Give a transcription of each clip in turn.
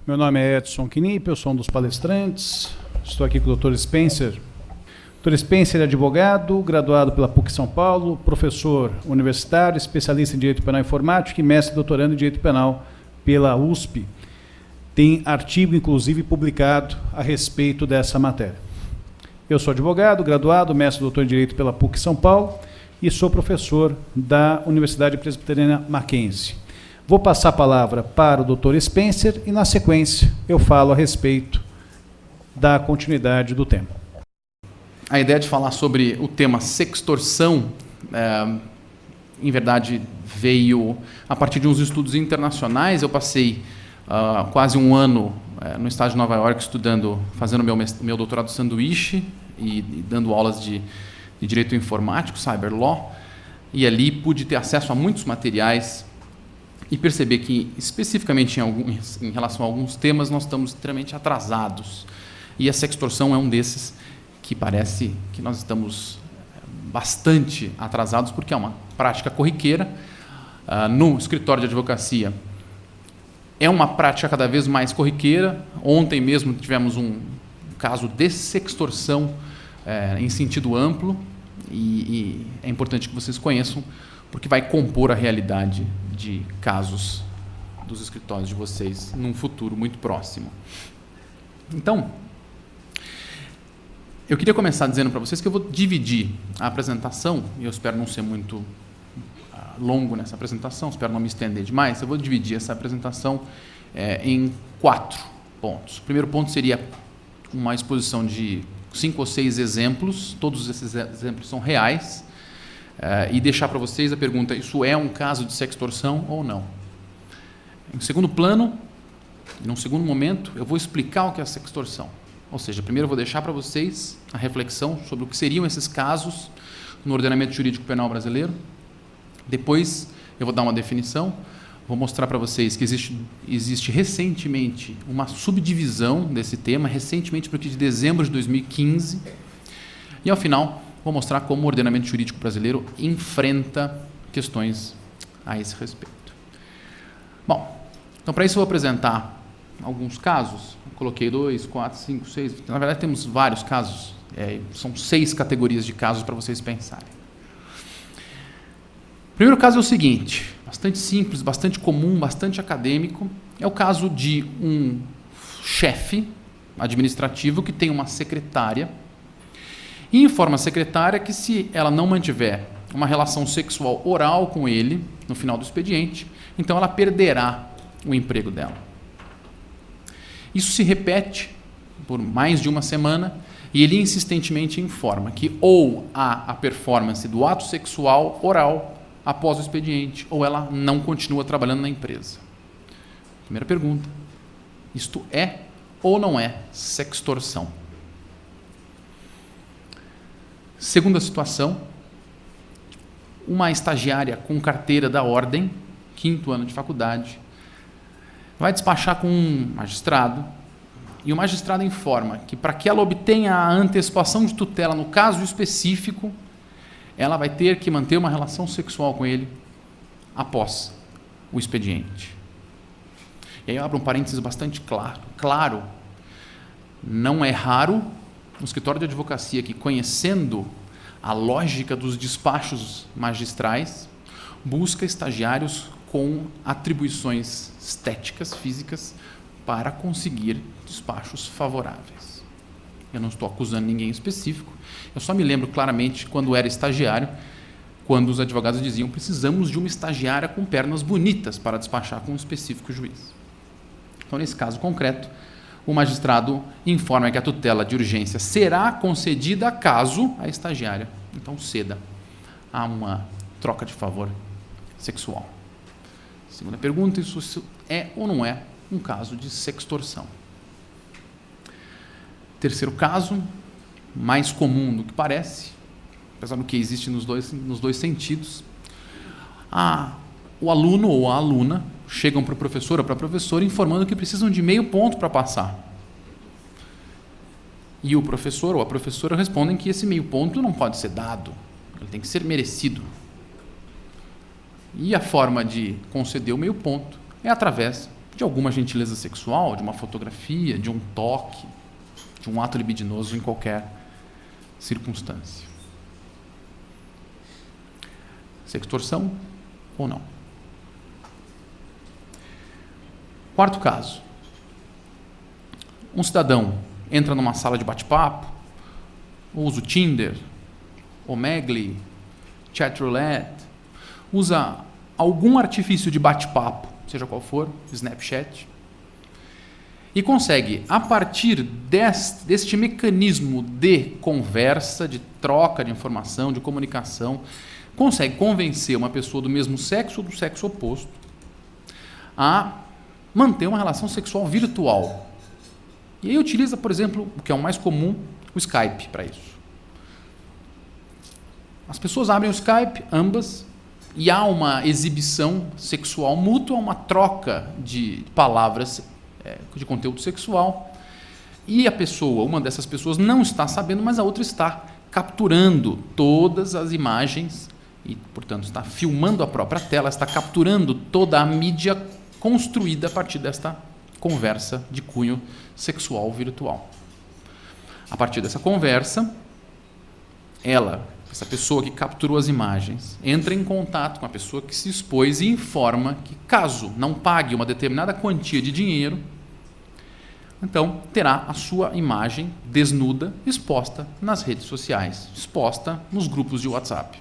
Meu nome é Edson Knipp, eu sou um dos palestrantes. Estou aqui com o Dr. Spencer. Dr. Spencer é advogado, graduado pela PUC São Paulo, professor universitário, especialista em Direito Penal e Informática e mestre e doutorando em Direito Penal pela USP. Tem artigo, inclusive, publicado a respeito dessa matéria. Eu sou advogado, graduado, mestre e doutor em Direito pela PUC São Paulo e sou professor da Universidade Presbiteriana Mackenzie. Vou passar a palavra para o Dr. Spencer e, na sequência, eu falo a respeito da continuidade do tema. A ideia de falar sobre o tema sextorção, em verdade, veio a partir de uns estudos internacionais. Eu passei quase um ano no estado de Nova York estudando, fazendo meu doutorado sanduíche e dando aulas de direito informático, cyber law, e ali pude ter acesso a muitos materiais e perceber que, especificamente em relação a alguns temas, nós estamos extremamente atrasados. E a sextorção é um desses que parece que nós estamos bastante atrasados, porque é uma prática corriqueira. No escritório de advocacia, é uma prática cada vez mais corriqueira. Ontem mesmo tivemos um caso de sextorção em sentido amplo, e é importante que vocês conheçam, porque vai compor a realidade de casos dos escritórios de vocês num futuro muito próximo. Então, eu queria começar dizendo para vocês que eu vou dividir a apresentação, e eu espero não ser muito longo nessa apresentação, espero não me estender demais. Eu vou dividir essa apresentação em 4 pontos. O primeiro ponto seria uma exposição de 5 ou 6 exemplos, todos esses exemplos são reais, e deixar para vocês a pergunta: isso é um caso de sextorção ou não? Em segundo plano, num segundo momento, eu vou explicar o que é a sextorção. Ou seja, primeiro eu vou deixar para vocês a reflexão sobre o que seriam esses casos no ordenamento jurídico penal brasileiro. Depois eu vou dar uma definição, vou mostrar para vocês que existe recentemente uma subdivisão desse tema, recentemente porque de dezembro de 2015, e ao final vou mostrar como o ordenamento jurídico brasileiro enfrenta questões a esse respeito. Bom, então para isso eu vou apresentar alguns casos. Eu coloquei 2, 4, 5, 6, na verdade temos vários casos, são 6 categorias de casos para vocês pensarem. O primeiro caso é o seguinte, bastante simples, bastante comum, bastante acadêmico. É o caso de um chefe administrativo que tem uma secretária e informa a secretária que, se ela não mantiver uma relação sexual oral com ele no final do expediente, então ela perderá o emprego dela. Isso se repete por mais de uma semana e ele insistentemente informa que ou há a performance do ato sexual oral após o expediente, ou ela não continua trabalhando na empresa. Primeira pergunta: isto é ou não é sextorção? Segunda situação: uma estagiária com carteira da ordem, 5º ano de faculdade, vai despachar com um magistrado, e o magistrado informa que, para que ela obtenha a antecipação de tutela no caso específico, ela vai ter que manter uma relação sexual com ele após o expediente. E aí eu abro um parênteses bastante claro. Não é raro no escritório de advocacia que, conhecendo a lógica dos despachos magistrais, busca estagiários com atribuições estéticas, físicas, para conseguir despachos favoráveis. Eu não estou acusando ninguém específico, eu só me lembro claramente, quando era estagiário, quando os advogados diziam: precisamos de uma estagiária com pernas bonitas para despachar com um específico juiz. Então, nesse caso concreto, o magistrado informa que a tutela de urgência será concedida caso a estagiária então ceda a uma troca de favor sexual. Segunda pergunta: isso é ou não é um caso de sextorção? Terceiro caso, mais comum do que parece, apesar do que existe nos dois sentidos. O aluno ou a aluna chegam para o professor ou para a professora informando que precisam de meio ponto para passar. E o professor ou a professora respondem que esse meio ponto não pode ser dado, ele tem que ser merecido. E a forma de conceder o meio ponto é através de alguma gentileza sexual, de uma fotografia, de um toque, de um ato libidinoso em qualquer circunstância. Sextorção ou não? Quarto caso. Um cidadão entra numa sala de bate-papo, usa o Tinder, Omegle, Chatroulette, usa algum artifício de bate-papo, seja qual for, Snapchat, e consegue, a partir deste mecanismo de conversa, de troca de informação, de comunicação, consegue convencer uma pessoa do mesmo sexo ou do sexo oposto a manter uma relação sexual virtual. E aí utiliza, por exemplo, o que é o mais comum, o Skype para isso. As pessoas abrem o Skype, ambas, e há uma exibição sexual mútua, uma troca de palavras de conteúdo sexual, e a pessoa, uma dessas pessoas não está sabendo, mas a outra está capturando todas as imagens e, portanto, está filmando a própria tela, está capturando toda a mídia construída a partir desta conversa de cunho sexual virtual. A partir dessa conversa, essa pessoa que capturou as imagens, entra em contato com a pessoa que se expôs e informa que, caso não pague uma determinada quantia de dinheiro, então terá a sua imagem desnuda exposta nas redes sociais, exposta nos grupos de WhatsApp.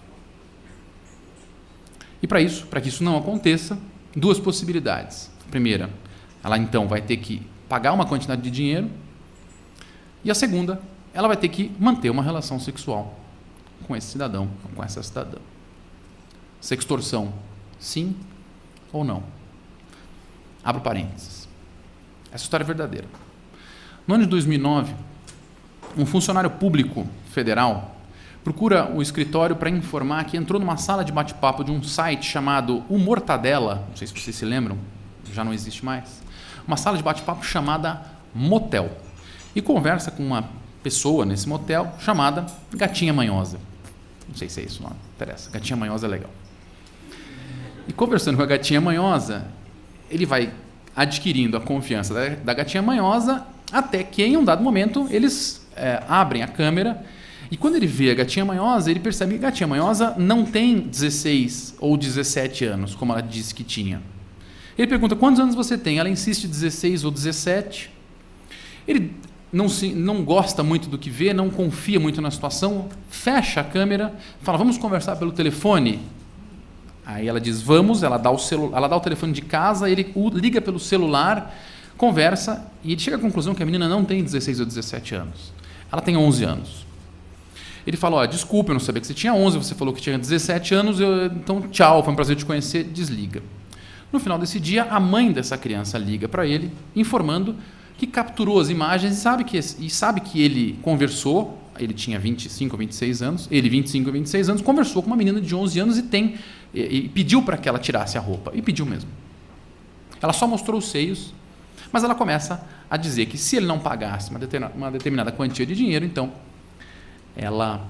E para que isso não aconteça, duas possibilidades. A primeira, ela então vai ter que pagar uma quantidade de dinheiro, e a segunda, ela vai ter que manter uma relação sexual com esse cidadão, com essa cidadã. Sextorção, sim ou não? Abro parênteses. Essa história é verdadeira. No ano de 2009, um funcionário público federal procura o escritório para informar que entrou numa sala de bate-papo de um site chamado O Mortadela, não sei se vocês se lembram, já não existe mais, uma sala de bate-papo chamada Motel, e conversa com uma pessoa nesse motel chamada Gatinha Manhosa. Não sei se é isso o nome, não interessa. Gatinha Manhosa é legal. E conversando com a Gatinha Manhosa, ele vai adquirindo a confiança da Gatinha Manhosa, até que em um dado momento eles abrem a câmera, e quando ele vê a Gatinha Manhosa, ele percebe que a Gatinha Manhosa não tem 16 ou 17 anos, como ela disse que tinha. Ele pergunta: quantos anos você tem? Ela insiste 16 ou 17. Ele não gosta muito do que vê, não confia muito na situação, fecha a câmera, fala: vamos conversar pelo telefone? Aí ela diz: vamos, ela dá o telefone de casa, ele liga pelo celular, conversa, e ele chega à conclusão que a menina não tem 16 ou 17 anos. Ela tem 11 anos. Ele fala: desculpa, eu não sabia que você tinha 11, você falou que tinha 17 anos, então tchau, foi um prazer te conhecer, desliga. No final desse dia, a mãe dessa criança liga para ele, informando que capturou as imagens e sabe que ele conversou, ele tinha 25 ou 26 anos, conversou com uma menina de 11 anos e pediu para que ela tirasse a roupa, e pediu mesmo. Ela só mostrou os seios, mas ela começa a dizer que se ele não pagasse uma determinada quantia de dinheiro, então ela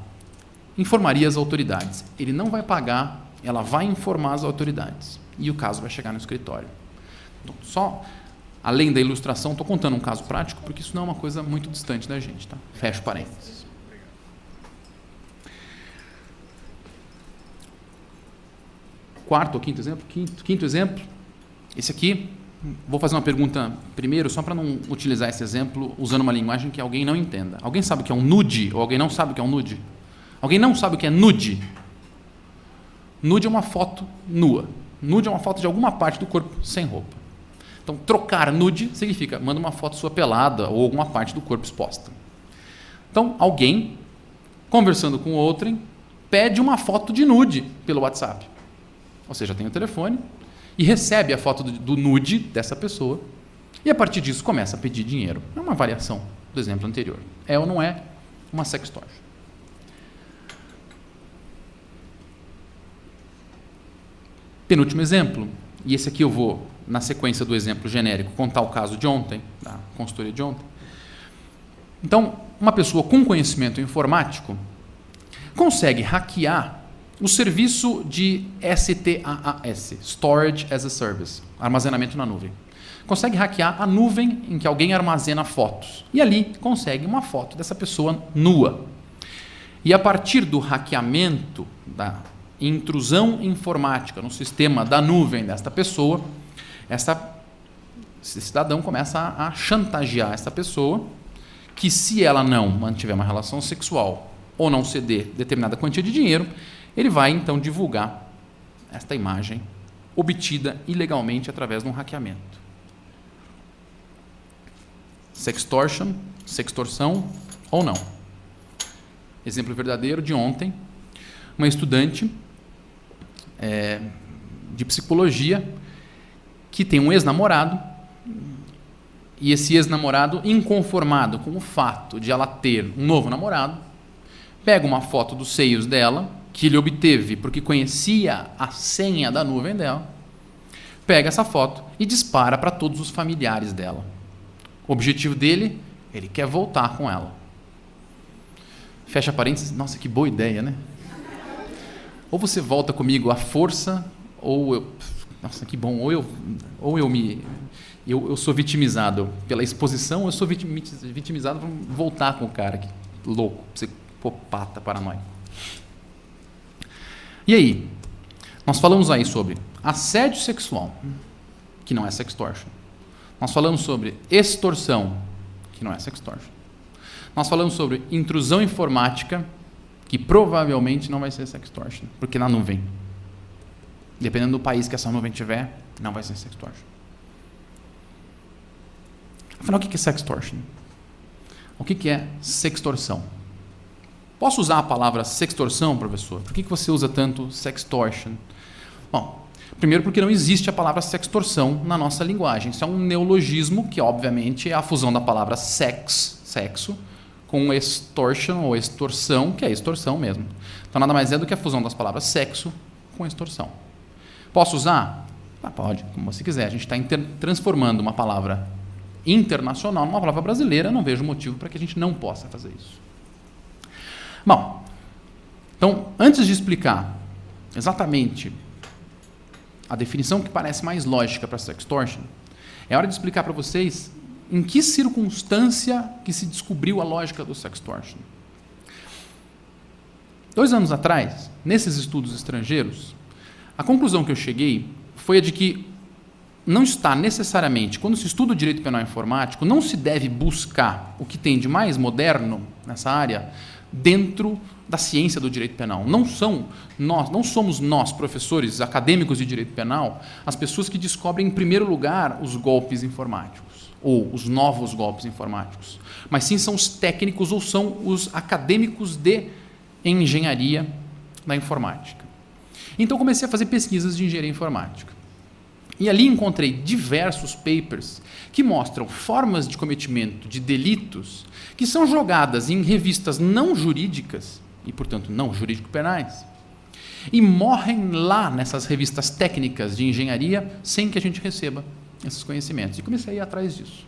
informaria as autoridades. Ele não vai pagar, ela vai informar as autoridades, e o caso vai chegar no escritório. Então, só além da ilustração, estou contando um caso prático, porque isso não é uma coisa muito distante da gente, tá? Fecho parênteses. Quarto ou quinto exemplo? Quinto exemplo. Esse aqui, vou fazer uma pergunta primeiro, só para não utilizar esse exemplo usando uma linguagem que alguém não entenda. Alguém sabe o que é um nude? Ou alguém não sabe o que é um nude? Alguém não sabe o que é nude? Nude é uma foto nua. Nude é uma foto de alguma parte do corpo sem roupa. Então, trocar nude significa manda uma foto sua pelada ou alguma parte do corpo exposta. Então, alguém, conversando com outrem, pede uma foto de nude pelo WhatsApp. Ou seja, tem o telefone e recebe a foto do nude dessa pessoa, e a partir disso começa a pedir dinheiro. É uma variação do exemplo anterior. É ou não é uma sextortion? Penúltimo exemplo, e esse aqui eu vou, na sequência do exemplo genérico, contar o caso de ontem, da consultoria de ontem. Então, uma pessoa com conhecimento informático consegue hackear o serviço de STAAS, Storage as a Service, armazenamento na nuvem. consegue hackear a nuvem em que alguém armazena fotos. E ali consegue uma foto dessa pessoa nua. E a partir do hackeamento, da intrusão informática no sistema da nuvem desta pessoa, esse cidadão começa a chantagear essa pessoa que, se ela não mantiver uma relação sexual ou não ceder determinada quantia de dinheiro, ele vai então divulgar esta imagem obtida ilegalmente através de um hackeamento. Sextortion, sextorção ou não. Exemplo verdadeiro de ontem, uma estudante de psicologia que tem um ex-namorado, e esse ex-namorado, inconformado com o fato de ela ter um novo namorado, pega uma foto dos seios dela, que ele obteve porque conhecia a senha da nuvem dela, pega essa foto e dispara para todos os familiares dela. O objetivo dele, ele quer voltar com ela. Fecha parênteses, nossa, que boa ideia, né? Ou você volta comigo à força, ou eu... Nossa, que bom. Ou eu sou vitimizado pela exposição, ou eu sou vitimizado por voltar com o cara. Que louco, psicopata, paranoico. E aí? Nós falamos aí sobre assédio sexual, que não é sextortion. Nós falamos sobre extorsão, que não é sextortion. Nós falamos sobre intrusão informática, que provavelmente não vai ser sextortion, porque na nuvem. Dependendo do país que essa nuvem tiver, não vai ser sextortion. Afinal, o que é sextortion? O que é sextorção? Posso usar a palavra sextorção, professor? Por que você usa tanto sextortion? Bom, primeiro porque não existe a palavra sextorção na nossa linguagem. Isso é um neologismo que, obviamente, é a fusão da palavra sexo, com extortion ou extorsão, que é extorsão mesmo. Então, nada mais é do que a fusão das palavras sexo com extorsão. Posso usar? Pode, como você quiser. A gente está transformando uma palavra internacional numa palavra brasileira. Não vejo motivo para que a gente não possa fazer isso. Bom, então, antes de explicar exatamente a definição que parece mais lógica para sextortion, é hora de explicar para vocês em que circunstância que se descobriu a lógica do sextortion. 2 anos atrás, nesses estudos estrangeiros, a conclusão que eu cheguei foi a de que não está necessariamente, quando se estuda o direito penal informático, não se deve buscar o que tem de mais moderno nessa área dentro da ciência do direito penal. Não somos nós, professores acadêmicos de direito penal, as pessoas que descobrem em primeiro lugar os golpes informáticos ou os novos golpes informáticos, mas sim são os técnicos ou são os acadêmicos de engenharia da informática. Então comecei a fazer pesquisas de engenharia informática. E ali encontrei diversos papers que mostram formas de cometimento de delitos que são jogadas em revistas não jurídicas, e portanto não jurídico-penais, e morrem lá nessas revistas técnicas de engenharia sem que a gente receba esses conhecimentos. E comecei a ir atrás disso.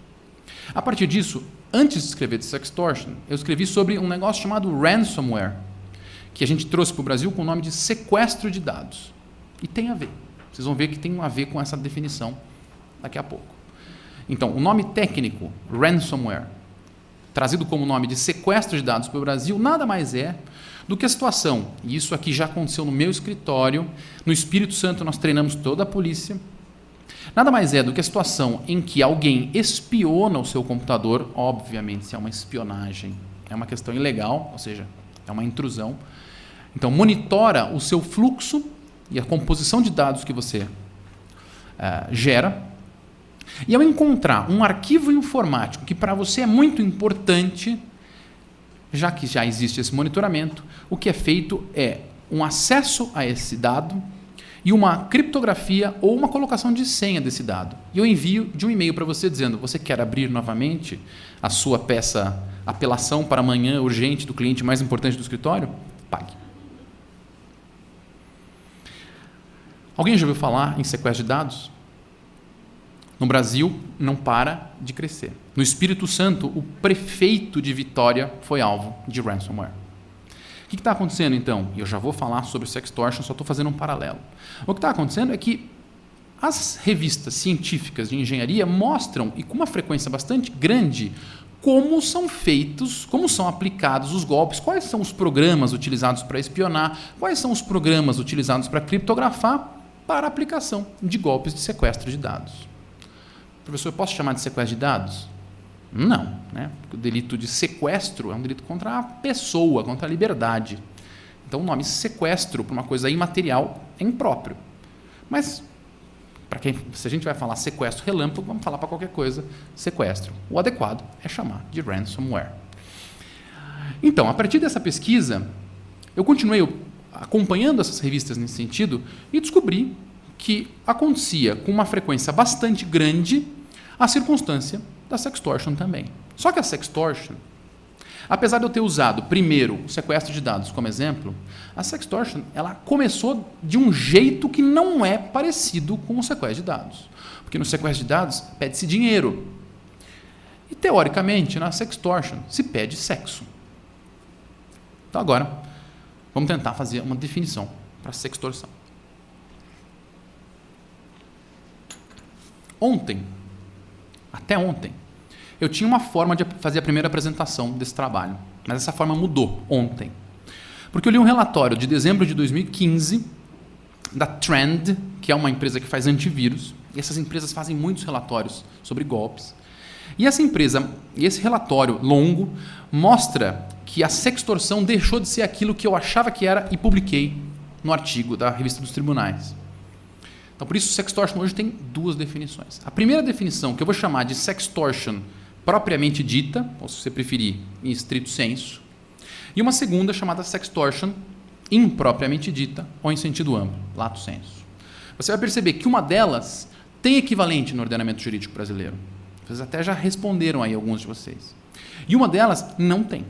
A partir disso, antes de escrever de sextortion, eu escrevi sobre um negócio chamado ransomware, que a gente trouxe para o Brasil com o nome de sequestro de dados. E tem a ver. Vocês vão ver que tem a ver com essa definição daqui a pouco. Então, o nome técnico, ransomware, trazido como nome de sequestro de dados para o Brasil, nada mais é do que a situação, e isso aqui já aconteceu no meu escritório, no Espírito Santo nós treinamos toda a polícia, nada mais é do que a situação em que alguém espiona o seu computador, obviamente se é uma espionagem, é uma questão ilegal, ou seja, é uma intrusão, então monitora o seu fluxo e a composição de dados que você gera, e ao encontrar um arquivo informático que para você é muito importante, já que já existe esse monitoramento, o que é feito é um acesso a esse dado e uma criptografia ou uma colocação de senha desse dado. E eu envio de um e-mail para você dizendo: você quer abrir novamente a sua peça apelação para amanhã urgente do cliente mais importante do escritório? Pague. Alguém já ouviu falar em sequestro de dados? No Brasil, não para de crescer. No Espírito Santo, o prefeito de Vitória foi alvo de ransomware. O que está acontecendo, então? E eu já vou falar sobre o sextortion, só estou fazendo um paralelo. O que está acontecendo é que as revistas científicas de engenharia mostram, e com uma frequência bastante grande, como são feitos, como são aplicados os golpes, quais são os programas utilizados para espionar, quais são os programas utilizados para criptografar, para a aplicação de golpes de sequestro de dados. Professor, eu posso chamar de sequestro de dados? Não, né? Porque o delito de sequestro é um delito contra a pessoa, contra a liberdade. Então, o nome sequestro para uma coisa imaterial é impróprio. Mas, se a gente vai falar sequestro relâmpago, vamos falar para qualquer coisa sequestro. O adequado é chamar de ransomware. Então, a partir dessa pesquisa, eu continuei acompanhando essas revistas nesse sentido e descobri que acontecia com uma frequência bastante grande a circunstância da sextortion também. Só que a sextortion, apesar de eu ter usado primeiro o sequestro de dados como exemplo, a sextortion ela começou de um jeito que não é parecido com o sequestro de dados. Porque no sequestro de dados pede-se dinheiro. E, teoricamente, na sextortion se pede sexo. Então, agora, vamos tentar fazer uma definição para sextorção. Até ontem, eu tinha uma forma de fazer a primeira apresentação desse trabalho, mas essa forma mudou ontem. Porque eu li um relatório de dezembro de 2015 da Trend, que é uma empresa que faz antivírus, e essas empresas fazem muitos relatórios sobre golpes. E essa empresa, esse relatório longo, mostra que a sextorção deixou de ser aquilo que eu achava que era e publiquei no artigo da Revista dos Tribunais. Então, por isso, sextortion hoje tem duas definições. A primeira definição, que eu vou chamar de sextortion propriamente dita, ou se você preferir, em estrito senso, e uma segunda chamada sextortion impropriamente dita, ou em sentido amplo, lato sensu. Você vai perceber que uma delas tem equivalente no ordenamento jurídico brasileiro. Vocês até já responderam aí alguns de vocês. E uma delas não tem.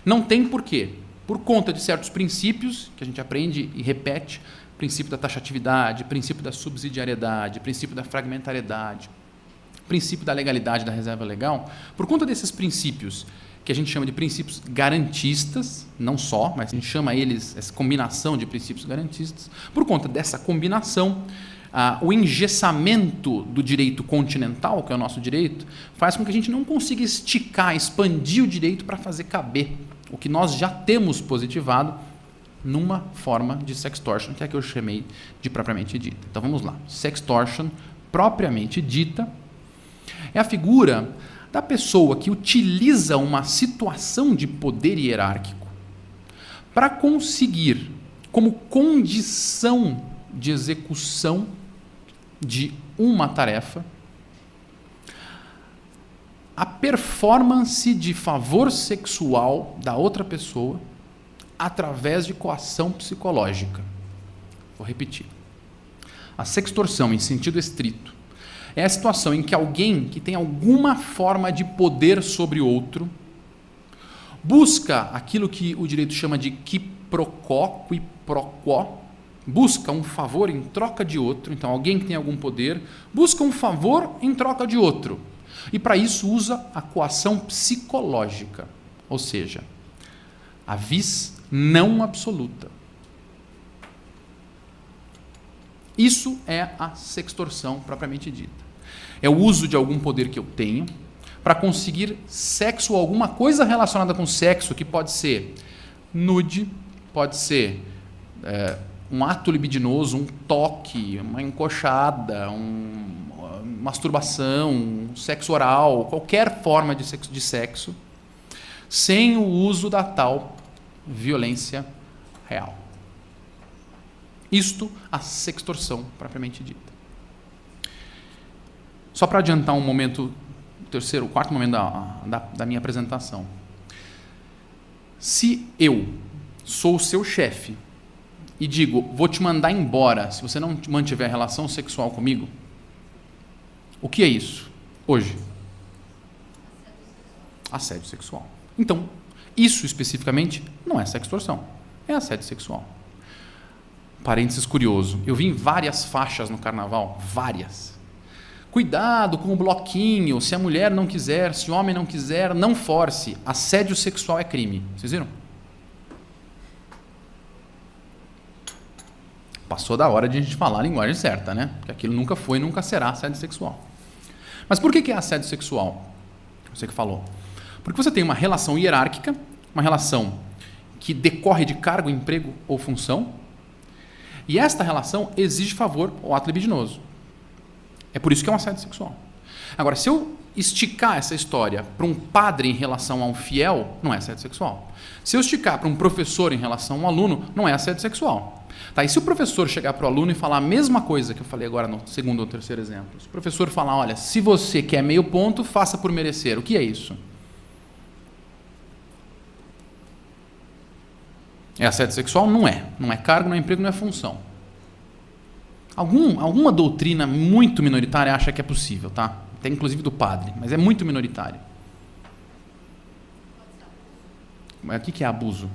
Não tem por quê? Por conta de certos princípios que a gente aprende e repete, princípio da taxatividade, princípio da subsidiariedade, princípio da fragmentariedade, princípio da legalidade da reserva legal. Por conta desses princípios, que a gente chama de princípios garantistas, não só, mas a gente chama eles, essa combinação de princípios garantistas, por conta dessa combinação, o engessamento do direito continental, que é o nosso direito, faz com que a gente não consiga esticar, expandir o direito para fazer caber o que nós já temos positivado numa forma de sextortion, que é a que eu chamei de propriamente dita. Então vamos lá. Sextortion propriamente dita é a figura da pessoa que utiliza uma situação de poder hierárquico para conseguir, como condição de execução de uma tarefa, a performance de favor sexual da outra pessoa através de coação psicológica. Vou repetir. A sextorção, em sentido estrito, é a situação em que alguém que tem alguma forma de poder sobre outro busca aquilo que o direito chama de qui pro quo, busca um favor em troca de outro. Então, alguém que tem algum poder busca um favor em troca de outro. E, para isso, usa a coação psicológica, ou seja, a vis não absoluta. Isso é a sextorção propriamente dita. É o uso de algum poder que eu tenho para conseguir sexo ou alguma coisa relacionada com sexo, que pode ser nude, pode ser um ato libidinoso, um toque, uma encoxada, masturbação, um sexo oral, qualquer forma de sexo, sem o uso da tal violência real. Isto a sextorção propriamente dita. Só para adiantar um momento, o quarto momento da minha apresentação. Se eu sou o seu chefe e digo, vou te mandar embora se você não mantiver relação sexual comigo, o que é isso hoje? Assédio sexual. Então, isso especificamente não é sextorção, é assédio sexual. Parênteses curioso, eu vi várias faixas no carnaval, várias. Cuidado com o bloquinho, se a mulher não quiser, se o homem não quiser, não force. Assédio sexual é crime. Vocês viram? passou da hora de a gente falar a linguagem certa, né? Porque aquilo nunca foi e nunca será assédio sexual. Mas por que é assédio sexual? Você que falou. Porque você tem uma relação hierárquica, uma relação que decorre de cargo, emprego ou função, e esta relação exige favor ao ato libidinoso. É por isso que é um assédio sexual. Agora, se eu esticar essa história para um padre em relação a um fiel, não é assédio sexual. Se eu esticar para um professor em relação a um aluno, não é assédio sexual. Tá, e se o professor chegar para o aluno e falar a mesma coisa que eu falei agora no segundo ou terceiro exemplo, se o professor falar, olha, se você quer meio ponto, faça por merecer. O que é isso? É assédio sexual? Não é. Não é cargo, não é emprego, não é função. Alguma doutrina muito minoritária acha que é possível, tá? Até inclusive do padre, mas é muito minoritário. Mas o que é abuso?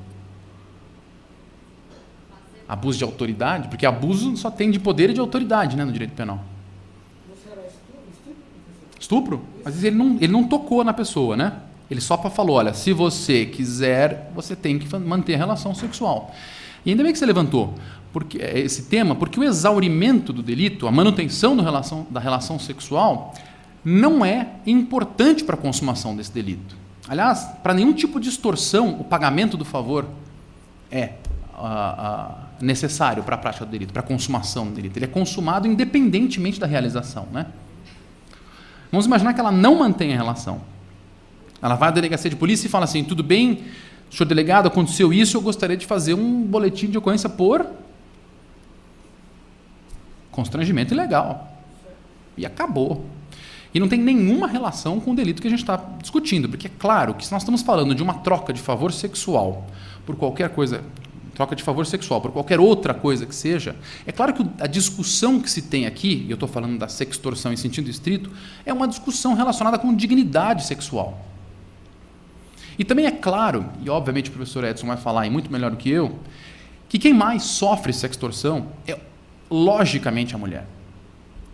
Abuso de autoridade? Porque abuso só tem de poder e de autoridade, né, no direito penal. Estupro? Às vezes ele não tocou na pessoa, né? Ele só falou, olha, se você quiser, você tem que manter a relação sexual. E ainda bem que você levantou esse tema, porque o exaurimento do delito, a manutenção da relação sexual, não é importante para a consumação desse delito. Aliás, para nenhum tipo de extorsão, o pagamento do favor é necessário para a prática do delito, para a consumação do delito. Ele é consumado independentemente da realização, né? Vamos imaginar que ela não mantém a relação. Ela vai à delegacia de polícia e fala assim, tudo bem, senhor delegado, aconteceu isso, eu gostaria de fazer um boletim de ocorrência por constrangimento ilegal. E acabou. E não tem nenhuma relação com o delito que a gente está discutindo, porque é claro que se nós estamos falando de uma troca de favor sexual por qualquer coisa, troca de favor sexual por qualquer outra coisa que seja, é claro que a discussão que se tem aqui, e eu estou falando da sextorção em sentido estrito, é uma discussão relacionada com dignidade sexual. E também é claro, e obviamente o professor Edson vai falar e muito melhor do que eu, que quem mais sofre sextorção é logicamente a mulher.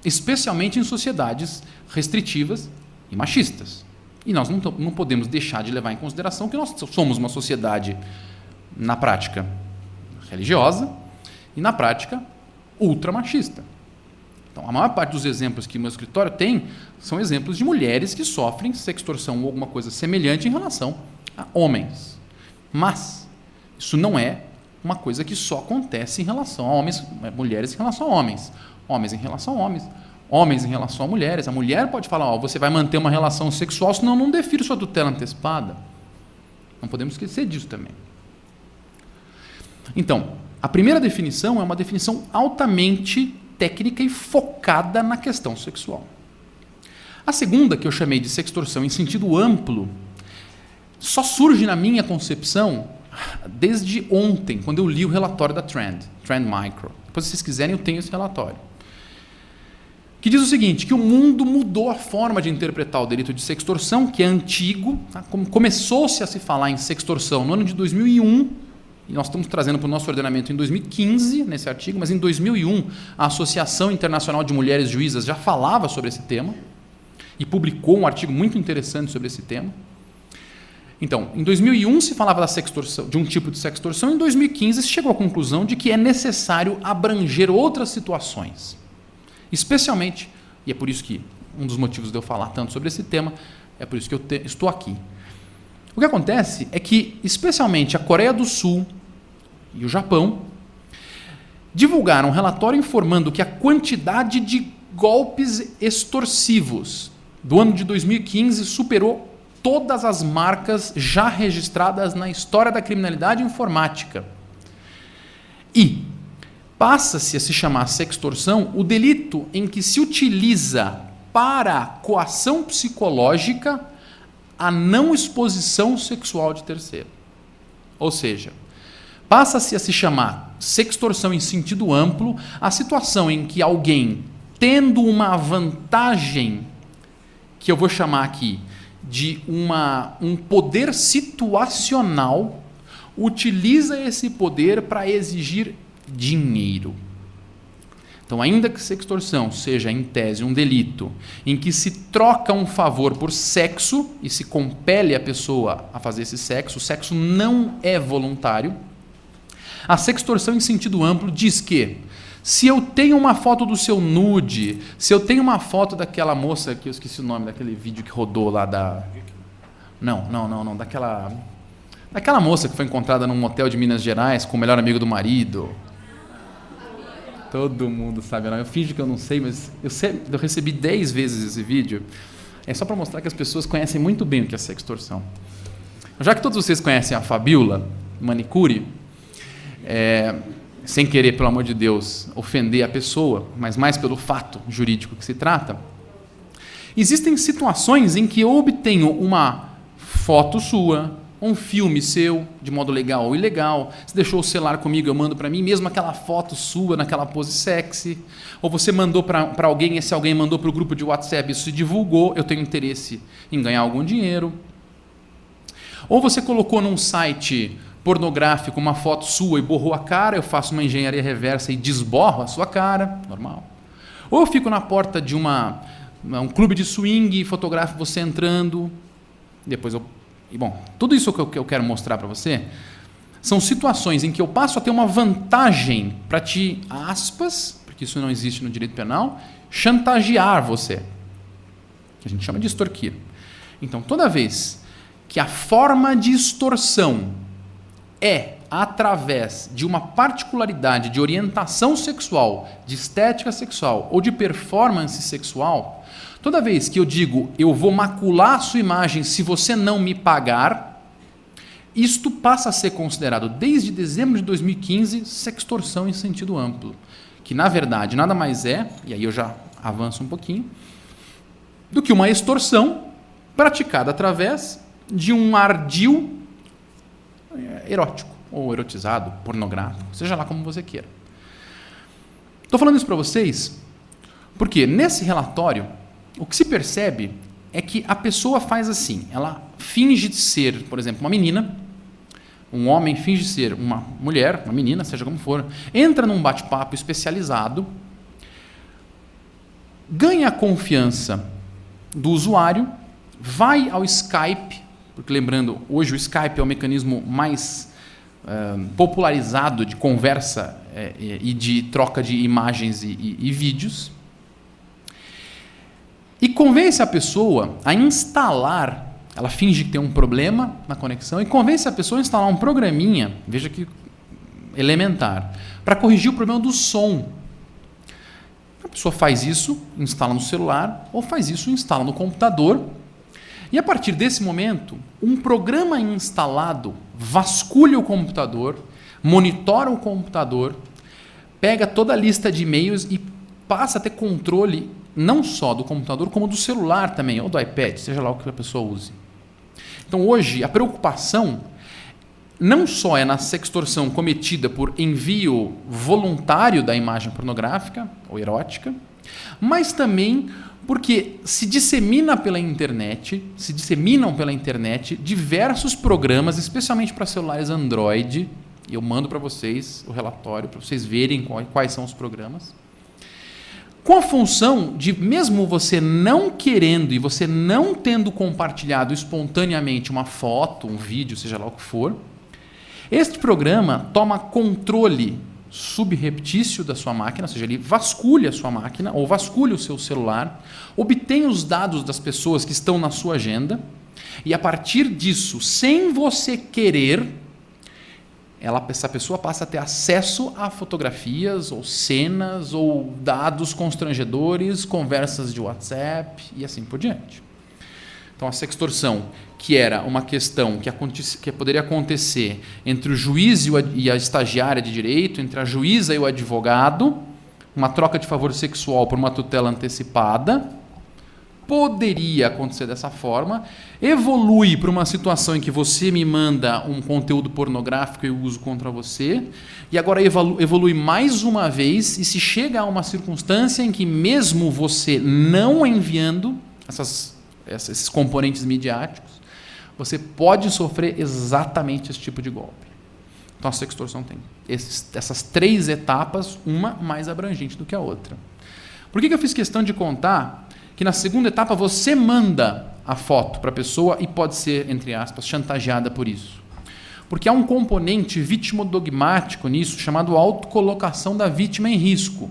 Especialmente em sociedades restritivas e machistas. E nós não podemos deixar de levar em consideração que nós somos uma sociedade, na prática, religiosa e, na prática, ultramachista. Então, a maior parte dos exemplos que o meu escritório tem são exemplos de mulheres que sofrem sextorção ou alguma coisa semelhante em relação a homens. Mas isso não é uma coisa que só acontece em relação a homens, mulheres em relação a homens. Homens em relação a homens, homens em relação a mulheres. A mulher pode falar, você vai manter uma relação sexual, senão eu não defiro sua tutela antecipada. Não podemos esquecer disso também. Então, a primeira definição é uma definição altamente técnica e focada na questão sexual. A segunda, que eu chamei de sextorção em sentido amplo, só surge na minha concepção desde ontem, quando eu li o relatório da Trend Micro. Depois, se vocês quiserem, eu tenho esse relatório. Que diz o seguinte, que o mundo mudou a forma de interpretar o delito de sextorção, que é antigo. Tá? Começou-se a se falar em sextorção no ano de 2001, e nós estamos trazendo para o nosso ordenamento em 2015, nesse artigo, mas em 2001 a Associação Internacional de Mulheres Juízas já falava sobre esse tema e publicou um artigo muito interessante sobre esse tema. Então, em 2001 se falava da sextorção, de um tipo de sextorção, em 2015 se chegou à conclusão de que é necessário abranger outras situações. Especialmente, e é por isso que um dos motivos de eu falar tanto sobre esse tema, é por isso que eu estou aqui. O que acontece é que, especialmente a Coreia do Sul e o Japão, divulgaram um relatório informando que a quantidade de golpes extorsivos do ano de 2015 superou todas as marcas já registradas na história da criminalidade informática. E passa-se a se chamar sextorção o delito em que se utiliza para coação psicológica a não exposição sexual de terceiro. Ou seja, passa-se a se chamar sextorção em sentido amplo a situação em que alguém, tendo uma vantagem, que eu vou chamar aqui de um poder situacional, utiliza esse poder para exigir dinheiro. Então, ainda que sextorção seja, em tese, um delito em que se troca um favor por sexo e se compele a pessoa a fazer esse sexo, o sexo não é voluntário, a sextorção em sentido amplo diz que, Se eu tenho uma foto do seu nude, se eu tenho uma foto daquela moça, que eu esqueci o nome daquele vídeo que rodou lá da... Não, daquela moça que foi encontrada num hotel de Minas Gerais com o melhor amigo do marido. Todo mundo sabe, não? Eu finjo que eu não sei, mas eu recebi 10 vezes esse vídeo. É só para mostrar que as pessoas conhecem muito bem o que é sextorção. Já que todos vocês conhecem a Fabiola, manicure, sem querer, pelo amor de Deus, ofender a pessoa, mas mais pelo fato jurídico que se trata, existem situações em que eu obtenho uma foto sua, um filme seu, de modo legal ou ilegal, você deixou o celular comigo, eu mando para mim, mesmo aquela foto sua naquela pose sexy, ou você mandou para alguém, esse alguém mandou para o grupo de WhatsApp, isso se divulgou, eu tenho interesse em ganhar algum dinheiro. Ou você colocou num site pornográfico uma foto sua e borrou a cara, eu faço uma engenharia reversa e desborro a sua cara, normal. Ou eu fico na porta de um clube de swing e fotografo você entrando, depois tudo isso que eu quero mostrar para você são situações em que eu passo a ter uma vantagem para te, aspas, porque isso não existe no direito penal, chantagear você, que a gente chama de extorquir. Então, toda vez que a forma de extorsão é através de uma particularidade de orientação sexual, de estética sexual ou de performance sexual, toda vez que eu digo eu vou macular a sua imagem se você não me pagar, isto passa a ser considerado, desde dezembro de 2015, sextorção em sentido amplo, que na verdade nada mais é, e aí eu já avanço um pouquinho, do que uma extorsão praticada através de um ardil erótico, ou erotizado, pornográfico, seja lá como você queira. Estou falando isso para vocês porque nesse relatório o que se percebe é que a pessoa faz assim, ela finge ser, por exemplo, uma menina, um homem finge ser uma mulher, uma menina, seja como for, entra num bate-papo especializado, ganha a confiança do usuário, vai ao Skype, porque lembrando, hoje o Skype é o mecanismo mais popularizado de conversa e de troca de imagens e vídeos, e convence a pessoa a instalar, ela finge que tem um problema na conexão, e convence a pessoa a instalar um programinha, veja que elementar, para corrigir o problema do som. A pessoa faz isso, instala no celular, ou faz isso, instala no computador, e a partir desse momento, um programa instalado vasculha o computador, monitora o computador, pega toda a lista de e-mails e passa a ter controle não só do computador, como do celular também, ou do iPad, seja lá o que a pessoa use. Então hoje a preocupação não só é na sextorção cometida por envio voluntário da imagem pornográfica ou erótica, mas também porque se disseminam pela internet diversos programas, especialmente para celulares Android, e eu mando para vocês o relatório, para vocês verem quais são os programas, com a função de, mesmo você não querendo e você não tendo compartilhado espontaneamente uma foto, um vídeo, seja lá o que for, este programa toma controle subreptício da sua máquina, ou seja, ele vasculha a sua máquina ou vasculha o seu celular, obtém os dados das pessoas que estão na sua agenda e a partir disso, sem você querer, essa pessoa passa a ter acesso a fotografias ou cenas ou dados constrangedores, conversas de WhatsApp e assim por diante. Então a sextorção, que era uma questão que poderia acontecer entre o juiz e a estagiária de direito, entre a juíza e o advogado, uma troca de favor sexual por uma tutela antecipada, poderia acontecer dessa forma, evolui para uma situação em que você me manda um conteúdo pornográfico e eu uso contra você, e agora evolui mais uma vez e se chega a uma circunstância em que mesmo você não enviando esses componentes midiáticos, você pode sofrer exatamente esse tipo de golpe. Então a sextorção tem essas 3 etapas, uma mais abrangente do que a outra. Por que eu fiz questão de contar que na segunda etapa você manda a foto para a pessoa e pode ser, entre aspas, chantageada por isso? Porque há um componente vítima-dogmático nisso, chamado autocolocação da vítima em risco.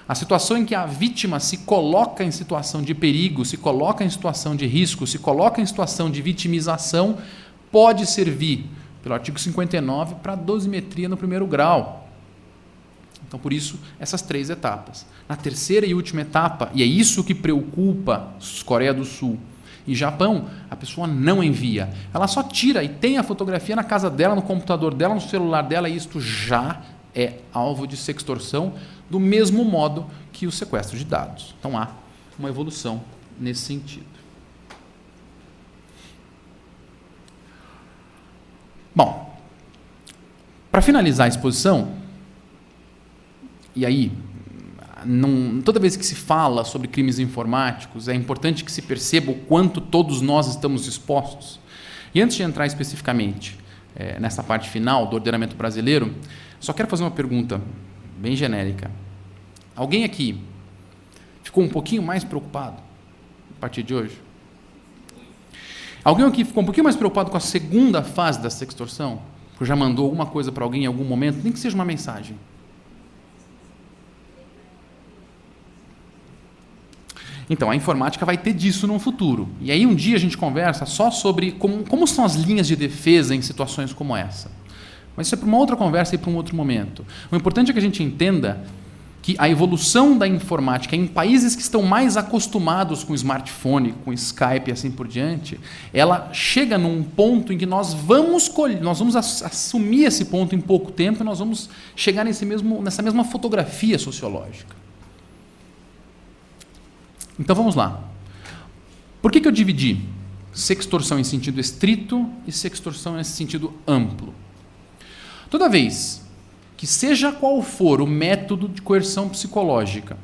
A situação em que a vítima se coloca em situação de perigo, se coloca em situação de risco, se coloca em situação de vitimização, pode servir, pelo artigo 59, para dosimetria no primeiro grau. Então, por isso, essas 3 etapas. Na terceira e última etapa, e é isso que preocupa Coreia do Sul e Japão, a pessoa não envia. Ela só tira e tem a fotografia na casa dela, no computador dela, no celular dela, e isto já é alvo de sextorção, do mesmo modo que o sequestro de dados. Então, há uma evolução nesse sentido. Bom, para finalizar a exposição, e aí, toda vez que se fala sobre crimes informáticos, é importante que se perceba o quanto todos nós estamos expostos. E antes de entrar especificamente nessa parte final do ordenamento brasileiro, só quero fazer uma pergunta bem genérica. Alguém aqui ficou um pouquinho mais preocupado a partir de hoje? Alguém aqui ficou um pouquinho mais preocupado com a segunda fase da sextorção? Ou já mandou alguma coisa para alguém em algum momento, nem que seja uma mensagem? Então, a informática vai ter disso no futuro. E aí um dia a gente conversa só sobre como são as linhas de defesa em situações como essa. Mas isso é para uma outra conversa e para um outro momento. O importante é que a gente entenda que a evolução da informática em países que estão mais acostumados com smartphone, com Skype e assim por diante, ela chega num ponto em que nós vamos assumir esse ponto em pouco tempo e nós vamos chegar nessa mesma fotografia sociológica. Então vamos lá. Por que eu dividi sextorção em sentido estrito e sextorção nesse sentido amplo? Toda vez que, seja qual for o método de coerção psicológica,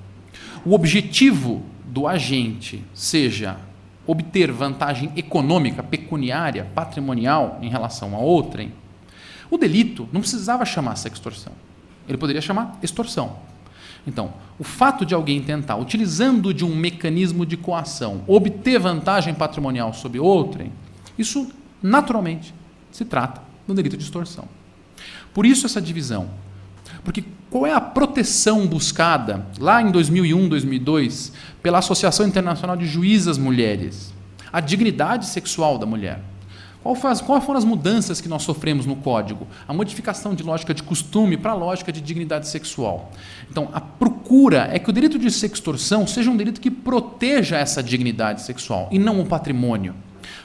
o objetivo do agente seja obter vantagem econômica, pecuniária, patrimonial em relação a outrem, o delito não precisava chamar sextorção. Ele poderia chamar extorsão. Então, o fato de alguém tentar, utilizando de um mecanismo de coação, obter vantagem patrimonial sobre outrem, isso naturalmente se trata do delito de extorsão. Por isso essa divisão. Porque qual é a proteção buscada lá em 2001, 2002, pela Associação Internacional de Juízas Mulheres? A dignidade sexual da mulher. Quais foram as mudanças que nós sofremos no Código? A modificação de lógica de costume para a lógica de dignidade sexual. Então, a procura é que o delito de sextorção seja um delito que proteja essa dignidade sexual e não o patrimônio.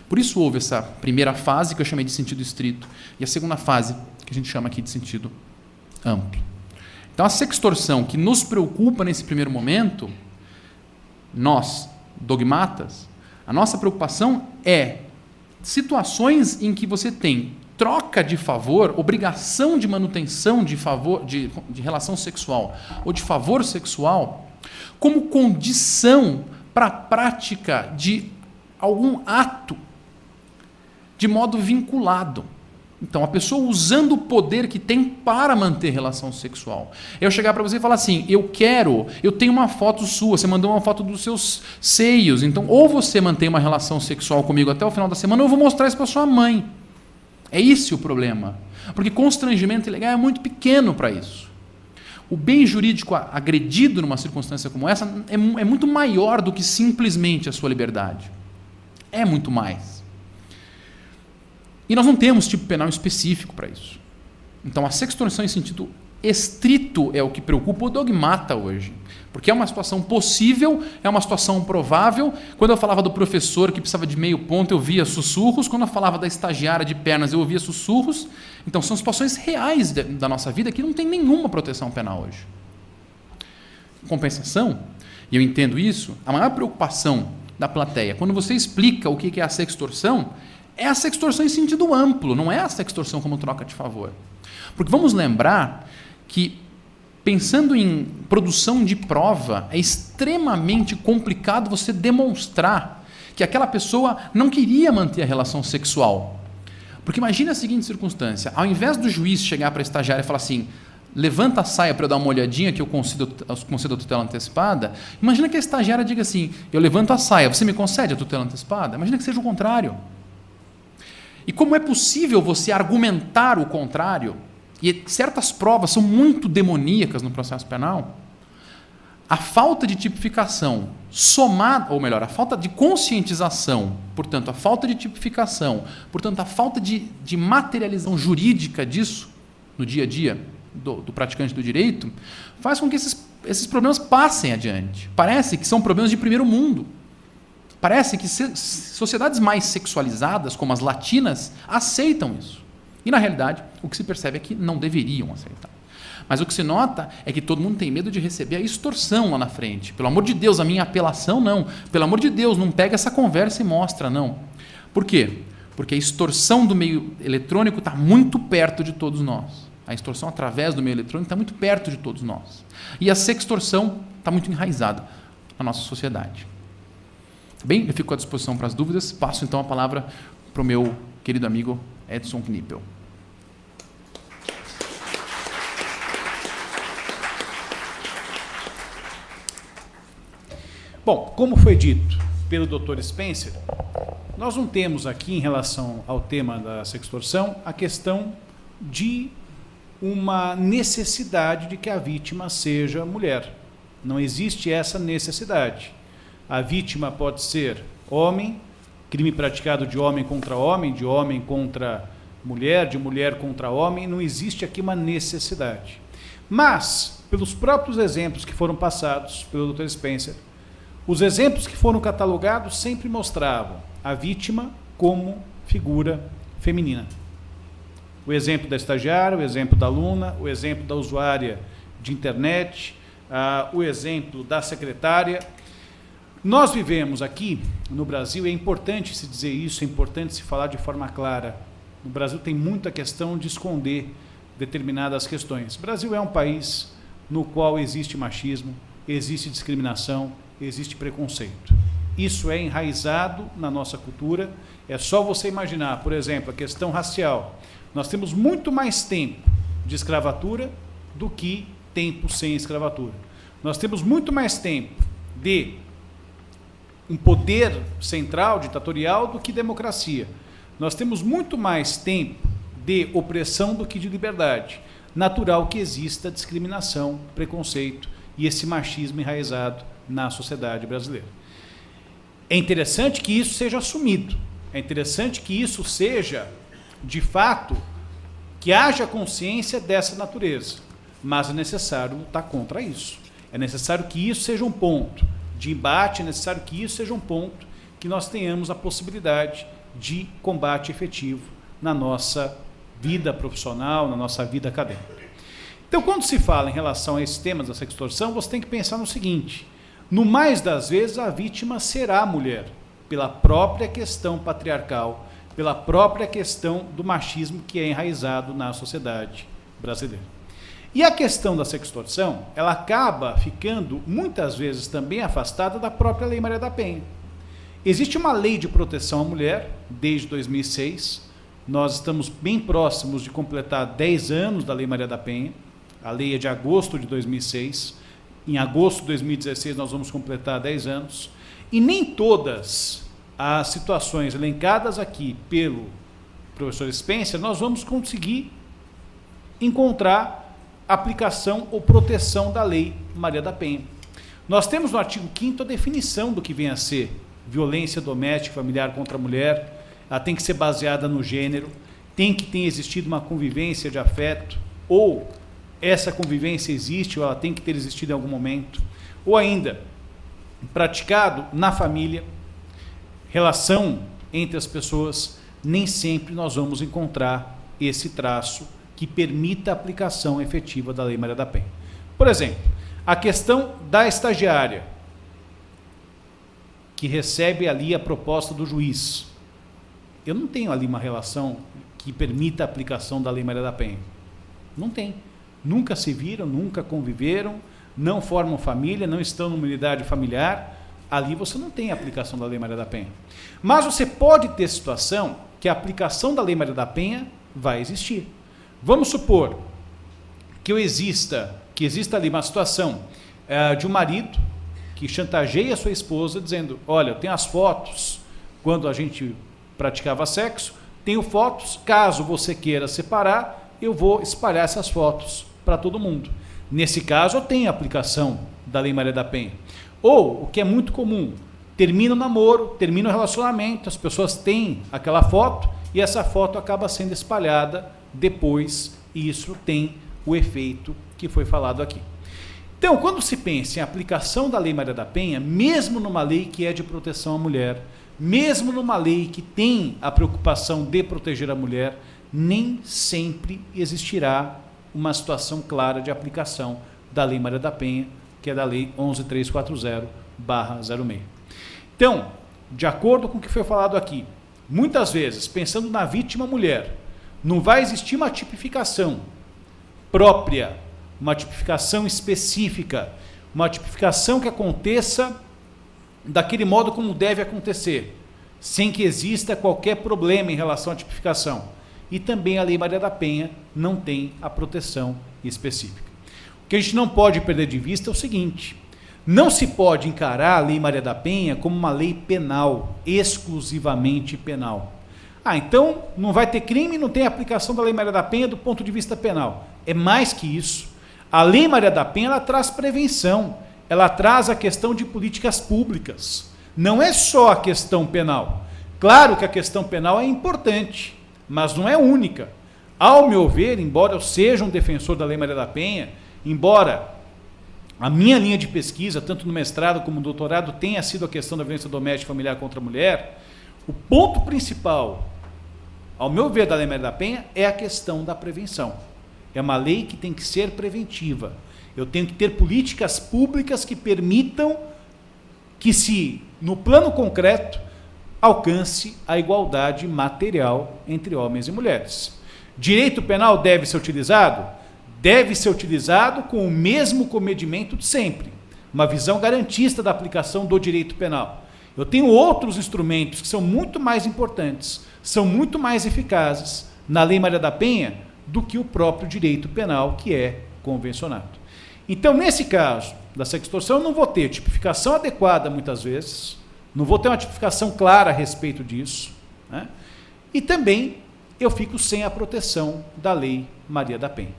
Por isso houve essa primeira fase, que eu chamei de sentido estrito, e a segunda fase, que a gente chama aqui de sentido amplo. Então, a sextorção que nos preocupa nesse primeiro momento, nós, dogmatas, a nossa preocupação é situações em que você tem troca de favor, obrigação de manutenção de favor, de relação sexual ou de favor sexual, como condição para a prática de algum ato de modo vinculado. Então, a pessoa usando o poder que tem para manter relação sexual. Eu chegar para você e falar assim, eu tenho uma foto sua, você mandou uma foto dos seus seios, então ou você mantém uma relação sexual comigo até o final da semana, ou eu vou mostrar isso para sua mãe. É esse o problema. Porque constrangimento ilegal é muito pequeno para isso. O bem jurídico agredido numa circunstância como essa é muito maior do que simplesmente a sua liberdade. É muito mais. E nós não temos tipo penal específico para isso. Então, a sextorção em sentido estrito é o que preocupa o dogmata hoje. Porque é uma situação possível, é uma situação provável. Quando eu falava do professor que precisava de meio ponto, eu via sussurros. Quando eu falava da estagiária de pernas, eu ouvia sussurros. Então, são situações reais da nossa vida que não tem nenhuma proteção penal hoje. Em compensação, e eu entendo isso, a maior preocupação da plateia, quando você explica o que é a sextorção, é a sextorção em sentido amplo, não é a sextorção como troca de favor. Porque vamos lembrar que, pensando em produção de prova, é extremamente complicado você demonstrar que aquela pessoa não queria manter a relação sexual. Porque imagina a seguinte circunstância, ao invés do juiz chegar para a estagiária e falar assim, levanta a saia para eu dar uma olhadinha que eu concedo a tutela antecipada, imagina que a estagiária diga assim, eu levanto a saia, você me concede a tutela antecipada? Imagina que seja o contrário. E como é possível você argumentar o contrário, e certas provas são muito demoníacas no processo penal, a falta de tipificação somada, ou melhor, a falta de conscientização, portanto, a falta de tipificação, portanto, a falta de materialização jurídica disso no dia a dia do praticante do direito, faz com que esses problemas passem adiante. Parece que são problemas de primeiro mundo. Parece que sociedades mais sexualizadas, como as latinas, aceitam isso. E, na realidade, o que se percebe é que não deveriam aceitar. Mas o que se nota é que todo mundo tem medo de receber a extorsão lá na frente. Pelo amor de Deus, a minha apelação, não. Pelo amor de Deus, não pega essa conversa e mostra, não. Por quê? Porque a extorsão do meio eletrônico está muito perto de todos nós. A extorsão através do meio eletrônico está muito perto de todos nós. E a sextorção está muito enraizada na nossa sociedade. Bem, eu fico à disposição para as dúvidas. Passo então a palavra para o meu querido amigo Edson Knippel. Bom, como foi dito pelo Dr. Spencer, nós não temos aqui, em relação ao tema da sextorção, a questão de uma necessidade de que a vítima seja mulher. Não existe essa necessidade. A vítima pode ser homem, crime praticado de homem contra mulher, de mulher contra homem, não existe aqui uma necessidade. Mas, pelos próprios exemplos que foram passados pelo Dr. Spencer, os exemplos que foram catalogados sempre mostravam a vítima como figura feminina. O exemplo da estagiária, o exemplo da aluna, o exemplo da usuária de internet, o exemplo da secretária. Nós vivemos aqui no Brasil, é importante se dizer isso, é importante se falar de forma clara. No Brasil tem muita questão de esconder determinadas questões. O Brasil é um país no qual existe machismo, existe discriminação, existe preconceito. Isso é enraizado na nossa cultura. É só você imaginar, por exemplo, a questão racial. Nós temos muito mais tempo de escravatura do que tempo sem escravatura. Nós temos muito mais tempo de um poder central, ditatorial, do que democracia. Nós temos muito mais tempo de opressão do que de liberdade. Natural que exista discriminação, preconceito e esse machismo enraizado na sociedade brasileira. É interessante que isso seja assumido, é interessante que isso seja, de fato, que haja consciência dessa natureza, mas é necessário lutar contra isso. É necessário que isso seja um ponto de embate, é necessário que isso seja um ponto que nós tenhamos a possibilidade de combate efetivo na nossa vida profissional, na nossa vida acadêmica. Então, quando se fala em relação a esse tema da sextorção, você tem que pensar no seguinte: no mais das vezes, a vítima será a mulher, pela própria questão patriarcal, pela própria questão do machismo que é enraizado na sociedade brasileira. E a questão da sextorção, ela acaba ficando, muitas vezes, também afastada da própria Lei Maria da Penha. Existe uma lei de proteção à mulher, desde 2006, nós estamos bem próximos de completar 10 anos da Lei Maria da Penha, a lei é de agosto de 2006, em agosto de 2016 nós vamos completar 10 anos, e nem todas as situações elencadas aqui pelo professor Spencer, nós vamos conseguir encontrar aplicação ou proteção da Lei Maria da Penha. Nós temos no artigo 5º a definição do que vem a ser violência doméstica familiar contra a mulher, ela tem que ser baseada no gênero, tem que ter existido uma convivência de afeto, ou essa convivência existe, ou ela tem que ter existido em algum momento, ou ainda, praticado na família, relação entre as pessoas, nem sempre nós vamos encontrar esse traço que permita a aplicação efetiva da Lei Maria da Penha. Por exemplo, a questão da estagiária, que recebe ali a proposta do juiz. Eu não tenho ali uma relação que permita a aplicação da Lei Maria da Penha. Não tem. Nunca se viram, nunca conviveram, não formam família, não estão numa unidade familiar. Ali você não tem a aplicação da Lei Maria da Penha. Mas você pode ter situação que a aplicação da Lei Maria da Penha vai existir. Vamos supor que exista ali uma situação de um marido que chantageia a sua esposa dizendo: olha, eu tenho as fotos quando a gente praticava sexo, tenho fotos, caso você queira separar, eu vou espalhar essas fotos para todo mundo. Nesse caso, eu tenho a aplicação da Lei Maria da Penha. Ou, o que é muito comum, termina o namoro, termina o relacionamento, as pessoas têm aquela foto e essa foto acaba sendo espalhada depois, e isso tem o efeito que foi falado aqui. Então, quando se pensa em aplicação da Lei Maria da Penha, mesmo numa lei que é de proteção à mulher, mesmo numa lei que tem a preocupação de proteger a mulher, nem sempre existirá uma situação clara de aplicação da Lei Maria da Penha, que é da Lei 11.340/06. Então, de acordo com o que foi falado aqui, muitas vezes, pensando na vítima mulher, não vai existir uma tipificação própria, uma tipificação específica, uma tipificação que aconteça daquele modo como deve acontecer, sem que exista qualquer problema em relação à tipificação. E também a Lei Maria da Penha não tem a proteção específica. O que a gente não pode perder de vista é o seguinte: não se pode encarar a Lei Maria da Penha como uma lei penal, exclusivamente penal. Então não vai ter crime, não tem aplicação da Lei Maria da Penha do ponto de vista penal. É mais que isso. A Lei Maria da Penha, ela traz prevenção, ela traz a questão de políticas públicas. Não é só a questão penal. Claro que a questão penal é importante, mas não é única. Ao meu ver, embora eu seja um defensor da Lei Maria da Penha, embora a minha linha de pesquisa, tanto no mestrado como no doutorado, tenha sido a questão da violência doméstica e familiar contra a mulher, o ponto principal, ao meu ver, da Lei Maria da Penha é a questão da prevenção. É uma lei que tem que ser preventiva. Eu tenho que ter políticas públicas que permitam que se, no plano concreto, alcance a igualdade material entre homens e mulheres. Direito penal deve ser utilizado? Deve ser utilizado com o mesmo comedimento de sempre. Uma visão garantista da aplicação do direito penal. Eu tenho outros instrumentos que são muito mais importantes, são muito mais eficazes na Lei Maria da Penha do que o próprio direito penal, que é convencionado. Então, nesse caso da sextorção, eu não vou ter tipificação adequada muitas vezes, não vou ter uma tipificação clara a respeito disso, né? E também eu fico sem a proteção da Lei Maria da Penha.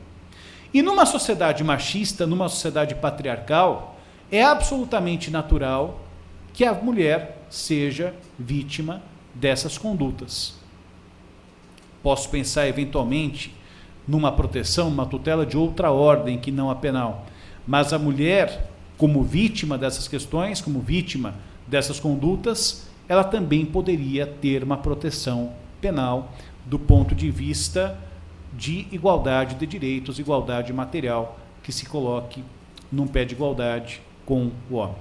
E numa sociedade machista, numa sociedade patriarcal, é absolutamente natural que a mulher seja vítima dessas condutas. Posso pensar eventualmente numa proteção, uma tutela de outra ordem que não a penal, mas a mulher, como vítima dessas questões, como vítima dessas condutas, ela também poderia ter uma proteção penal do ponto de vista de igualdade de direitos, igualdade material, que se coloque num pé de igualdade com o homem.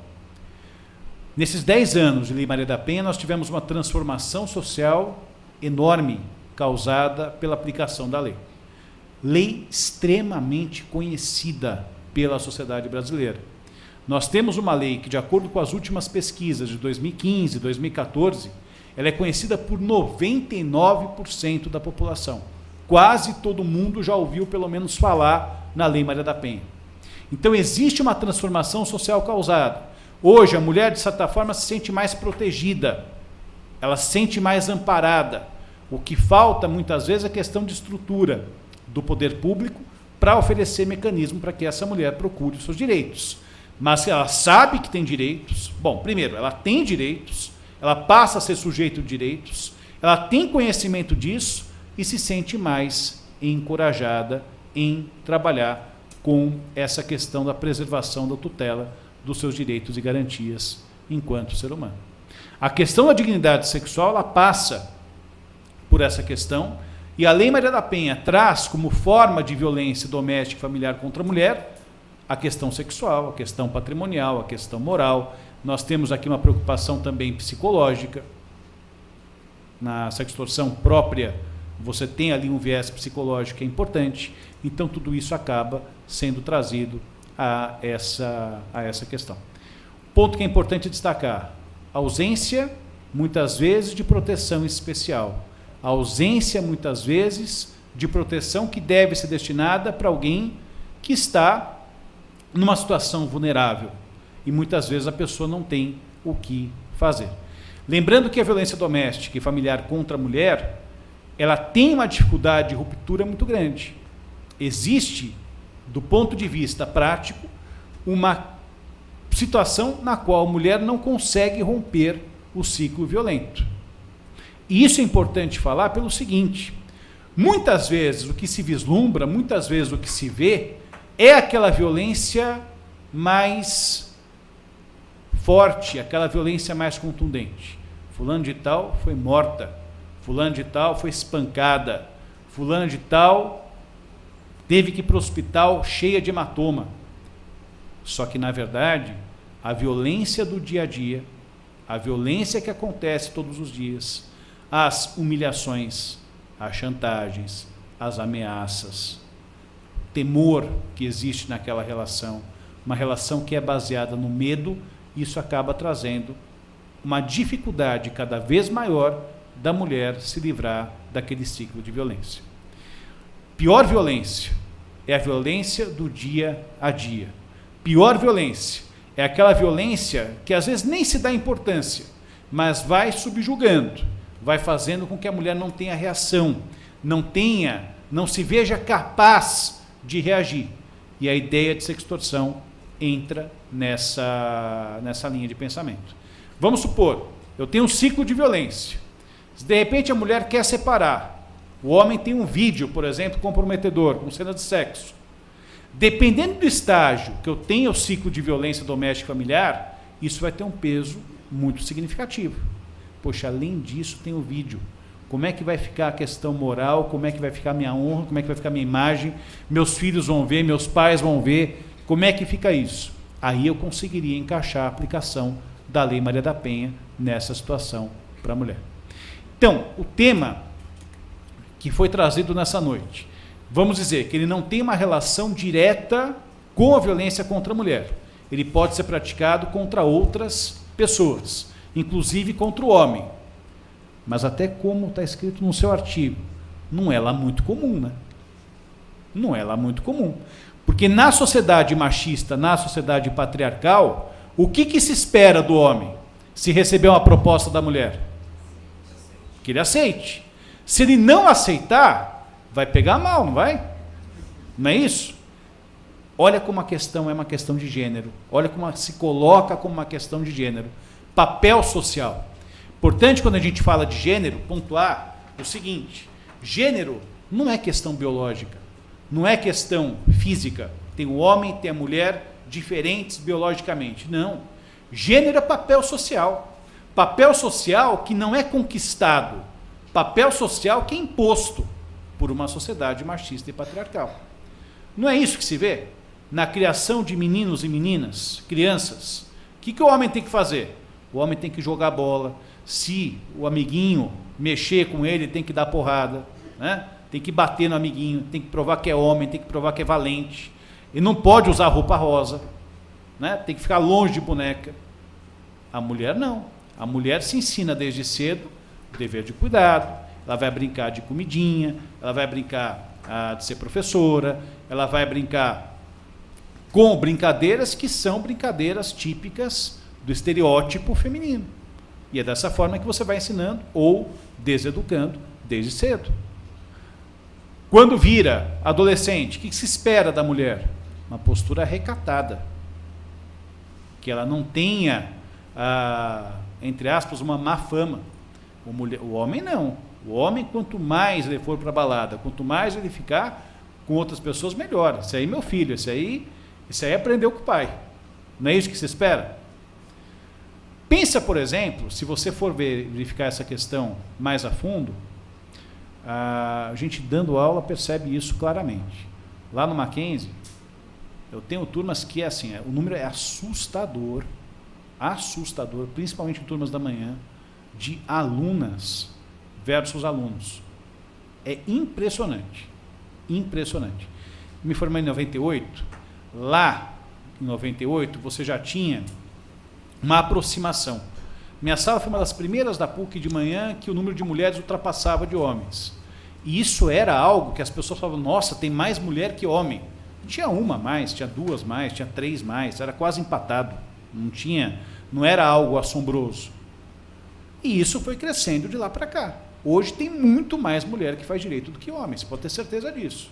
Nesses 10 anos de Lei Maria da Penha, nós tivemos uma transformação social enorme causada pela aplicação da lei. Lei extremamente conhecida pela sociedade brasileira. Nós temos uma lei que, de acordo com as últimas pesquisas de 2015, 2014, ela é conhecida por 99% da população. Quase todo mundo já ouviu pelo menos falar na Lei Maria da Penha. Então existe uma transformação social causada. Hoje a mulher, de certa forma, se sente mais protegida, ela se sente mais amparada. O que falta muitas vezes é a questão de estrutura do poder público para oferecer mecanismo para que essa mulher procure os seus direitos. Mas ela sabe que tem direitos. Bom, primeiro, ela tem direitos, ela passa a ser sujeito de direitos, ela tem conhecimento disso e se sente mais encorajada em trabalhar com essa questão da preservação da tutela dos seus direitos e garantias enquanto ser humano. A questão da dignidade sexual, ela passa por essa questão, e a Lei Maria da Penha traz como forma de violência doméstica e familiar contra a mulher a questão sexual, a questão patrimonial, a questão moral. Nós temos aqui uma preocupação também psicológica. Na sextorção própria, você tem ali um viés psicológico que é importante, então tudo isso acaba sendo trazido a essa questão. Ponto que é importante destacar: a ausência, muitas vezes, de proteção especial. A ausência, muitas vezes, de proteção que deve ser destinada para alguém que está numa situação vulnerável. E muitas vezes a pessoa não tem o que fazer. Lembrando que a violência doméstica e familiar contra a mulher, ela tem uma dificuldade de ruptura muito grande. Existe, do ponto de vista prático, uma situação na qual a mulher não consegue romper o ciclo violento. E isso é importante falar pelo seguinte: muitas vezes o que se vislumbra, muitas vezes o que se vê, é aquela violência mais forte, aquela violência mais contundente. Fulano de tal foi morta, fulano de tal foi espancada, fulano de tal teve que ir para o hospital cheia de hematoma. Só que, na verdade, a violência do dia a dia, a violência que acontece todos os dias, as humilhações, as chantagens, as ameaças, o temor que existe naquela relação, uma relação que é baseada no medo, isso acaba trazendo uma dificuldade cada vez maior da mulher se livrar daquele ciclo de violência. Pior violência é a violência do dia a dia. Pior violência é aquela violência que às vezes nem se dá importância, mas vai subjugando, vai fazendo com que a mulher não tenha reação, não se veja capaz de reagir. E a ideia de sextorção entra nessa linha de pensamento. Vamos supor, eu tenho um ciclo de violência. Se de repente a mulher quer separar, o homem tem um vídeo, por exemplo, comprometedor, com cena de sexo. Dependendo do estágio que eu tenho o ciclo de violência doméstica e familiar, isso vai ter um peso muito significativo. Poxa, além disso tem o vídeo. Como é que vai ficar a questão moral? Como é que vai ficar a minha honra? Como é que vai ficar a minha imagem? Meus filhos vão ver, meus pais vão ver. Como é que fica isso? Aí eu conseguiria encaixar a aplicação da Lei Maria da Penha nessa situação para a mulher. Então, o tema que foi trazido nessa noite, vamos dizer que ele não tem uma relação direta com a violência contra a mulher. Ele pode ser praticado contra outras pessoas, inclusive contra o homem. Mas até como está escrito no seu artigo, não é lá muito comum, né? Não é lá muito comum. Porque na sociedade machista, na sociedade patriarcal, o que se espera do homem se receber uma proposta da mulher? Que ele aceite. Se ele não aceitar, vai pegar mal, não vai? Não é isso? Olha como a questão é uma questão de gênero. Olha como se coloca como uma questão de gênero. Papel social. Importante, quando a gente fala de gênero, pontuar o seguinte: gênero não é questão biológica, não é questão física. Tem o homem, tem a mulher, diferentes biologicamente. Não. Gênero é papel social. Papel social que não é conquistado. Papel social que é imposto por uma sociedade machista e patriarcal. Não é isso que se vê? Na criação de meninos e meninas, crianças, o que o homem tem que fazer? O homem tem que jogar bola. Se o amiguinho mexer com ele, tem que dar porrada, né? Tem que bater no amiguinho, tem que provar que é homem, tem que provar que é valente. Ele não pode usar roupa rosa, né? Tem que ficar longe de boneca. A mulher não. A mulher se ensina desde cedo o dever de cuidado, ela vai brincar de comidinha, ela vai brincar de ser professora, ela vai brincar com brincadeiras que são brincadeiras típicas do estereótipo feminino. E é dessa forma que você vai ensinando ou deseducando desde cedo. Quando vira adolescente, o que se espera da mulher? Uma postura recatada. Que ela não tenha, entre aspas, uma má fama. O homem não. O homem, quanto mais ele for para a balada, quanto mais ele ficar com outras pessoas, melhor. Esse aí, meu filho, esse aí aprendeu com o pai. Não é isso que se espera? Pensa, por exemplo, se você for verificar essa questão mais a fundo, a gente dando aula percebe isso claramente. Lá no Mackenzie, eu tenho turmas que é assim, o número é assustador, principalmente em turmas da manhã, de alunas versus alunos. É impressionante. Impressionante. Me formei em 98, lá em 98 você já tinha uma aproximação. Minha sala foi uma das primeiras da PUC de manhã que o número de mulheres ultrapassava de homens. E isso era algo que as pessoas falavam, nossa, tem mais mulher que homem. Tinha uma mais, tinha duas mais, tinha três mais, era quase empatado. Não era algo assombroso. E isso foi crescendo de lá para cá. Hoje tem muito mais mulher que faz direito do que homem, você pode ter certeza disso.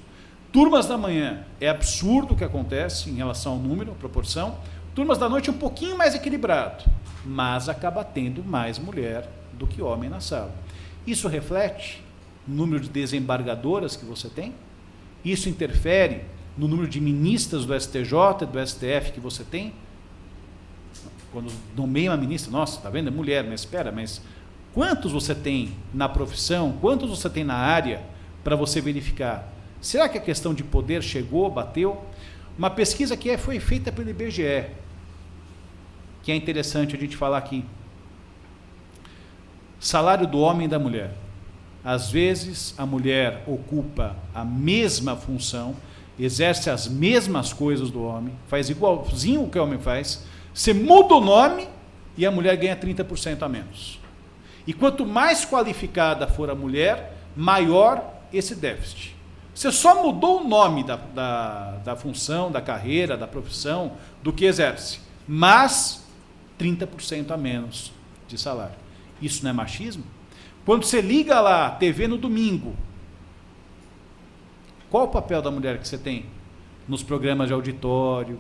Turmas da manhã é absurdo o que acontece em relação ao número, à proporção. Turmas da noite é um pouquinho mais equilibrado, mas acaba tendo mais mulher do que homem na sala. Isso reflete no número de desembargadoras que você tem? Isso interfere no número de ministras do STJ, do STF que você tem? Quando nomeia uma ministra, nossa, tá vendo? É mulher, mas espera, mas quantos você tem na profissão, quantos você tem na área para você verificar? Será que a questão de poder chegou, bateu? Uma pesquisa que foi feita pelo IBGE, que é interessante a gente falar aqui. Salário do homem e da mulher. Às vezes a mulher ocupa a mesma função, exerce as mesmas coisas do homem, faz igualzinho o que o homem faz, você muda o nome e a mulher ganha 30% a menos. E quanto mais qualificada for a mulher, maior esse déficit. Você só mudou o nome da função, da carreira, da profissão, do que exerce, mas 30% a menos de salário. Isso não é machismo? Quando você liga lá a TV no domingo, qual o papel da mulher que você tem? Nos programas de auditório,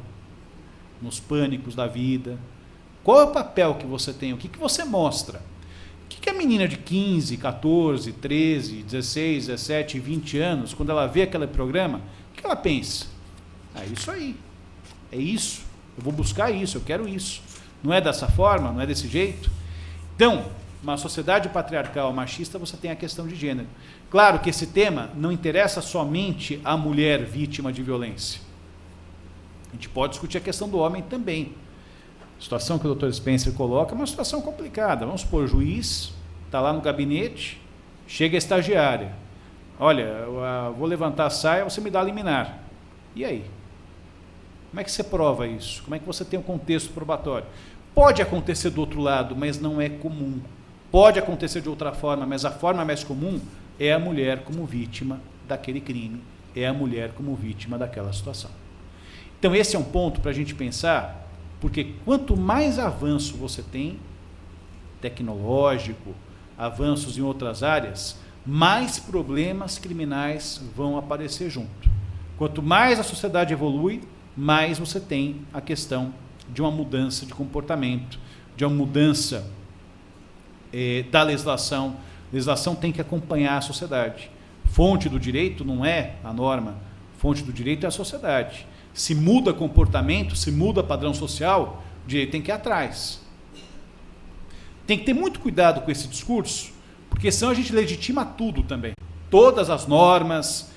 nos pânicos da vida. Qual é o papel que você tem? O que você mostra? O que a menina de 15, 14, 13, 16, 17, 20 anos, quando ela vê aquele programa, o que ela pensa? É isso aí. É isso. Eu vou buscar isso, eu quero isso. Não é dessa forma? Não é desse jeito? Então, uma sociedade patriarcal machista, você tem a questão de gênero. Claro que esse tema não interessa somente a mulher vítima de violência. A gente pode discutir a questão do homem também. A situação que o Dr. Spencer coloca é uma situação complicada. Vamos supor, o juiz está lá no gabinete, chega a estagiária. Olha, eu vou levantar a saia, você me dá a liminar. E aí? Como é que você prova isso? Como é que você tem um contexto probatório? Pode acontecer do outro lado, mas não é comum. Pode acontecer de outra forma, mas a forma mais comum é a mulher como vítima daquele crime, é a mulher como vítima daquela situação. Então esse é um ponto para a gente pensar, porque quanto mais avanço você tem, tecnológico, avanços em outras áreas, mais problemas criminais vão aparecer junto. Quanto mais a sociedade evolui, mais você tem a questão de uma mudança de comportamento, de uma mudança da legislação. A legislação tem que acompanhar a sociedade. Fonte do direito não é a norma, fonte do direito é a sociedade. Se muda comportamento, se muda padrão social, o direito tem que ir atrás. Tem que ter muito cuidado com esse discurso, porque senão a gente legitima tudo também. Todas as normas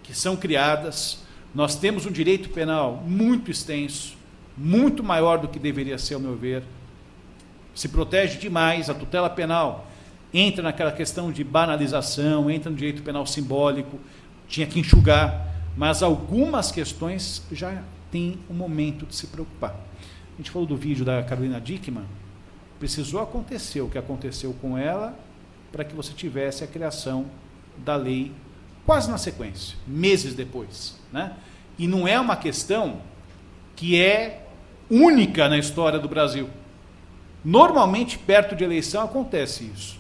que são criadas, nós temos um direito penal muito extenso, muito maior do que deveria ser, ao meu ver. Se protege demais, a tutela penal entra naquela questão de banalização, entra no direito penal simbólico, tinha que enxugar, mas algumas questões já tem um momento de se preocupar. A gente falou do vídeo da Carolina Dickmann, precisou acontecer o que aconteceu com ela para que você tivesse a criação da lei quase na sequência, meses depois, né? E não é uma questão que é única na história do Brasil. Normalmente, perto de eleição, acontece isso.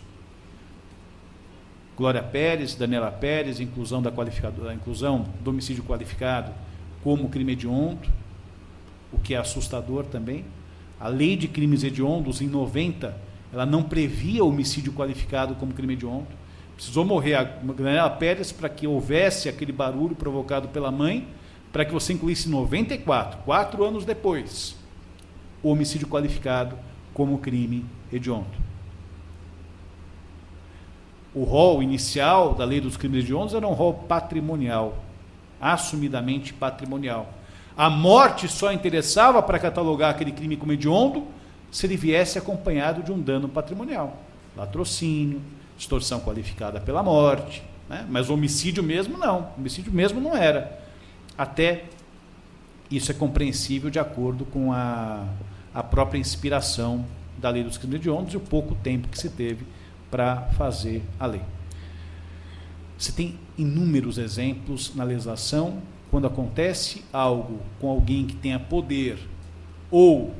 Glória Pérez, Daniela Pérez, inclusão a inclusão do homicídio qualificado como crime hediondo, o que é assustador também. A lei de crimes hediondos, em 90, ela não previa homicídio qualificado como crime hediondo. Precisou morrer a Daniela Pérez para que houvesse aquele barulho provocado pela mãe, para que você incluísse 94, 4 anos depois, o homicídio qualificado como crime hediondo. O rol inicial da lei dos crimes hediondos era um rol patrimonial, assumidamente patrimonial. A morte só interessava para catalogar aquele crime como hediondo se ele viesse acompanhado de um dano patrimonial, latrocínio, extorsão qualificada pela morte, né? Mas o homicídio mesmo não, o homicídio mesmo não era. Até isso é compreensível de acordo com a própria inspiração da lei dos crimes hediondos e o pouco tempo que se teve para fazer a lei. Você tem inúmeros exemplos na legislação, quando acontece algo com alguém que tenha poder ou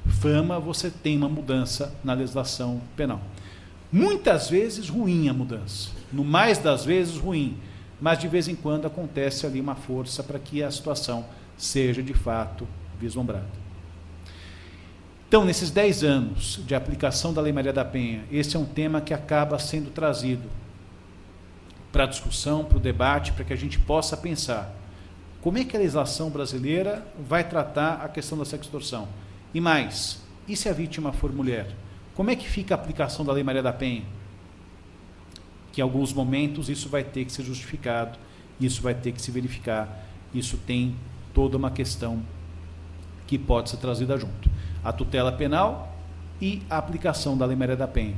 fama, você tem uma mudança na legislação penal. Muitas vezes ruim a mudança, no mais das vezes ruim, mas de vez em quando acontece ali uma força para que a situação seja de fato vislumbrada. Então, nesses 10 anos de aplicação da Lei Maria da Penha, esse é um tema que acaba sendo trazido para a discussão, para o debate, para que a gente possa pensar como é que a legislação brasileira vai tratar a questão da sextorção. E mais, e se a vítima for mulher? Como é que fica a aplicação da Lei Maria da Penha? Que em alguns momentos isso vai ter que ser justificado, isso vai ter que se verificar, isso tem toda uma questão que pode ser trazida junto. A tutela penal e a aplicação da Lei Maria da Penha,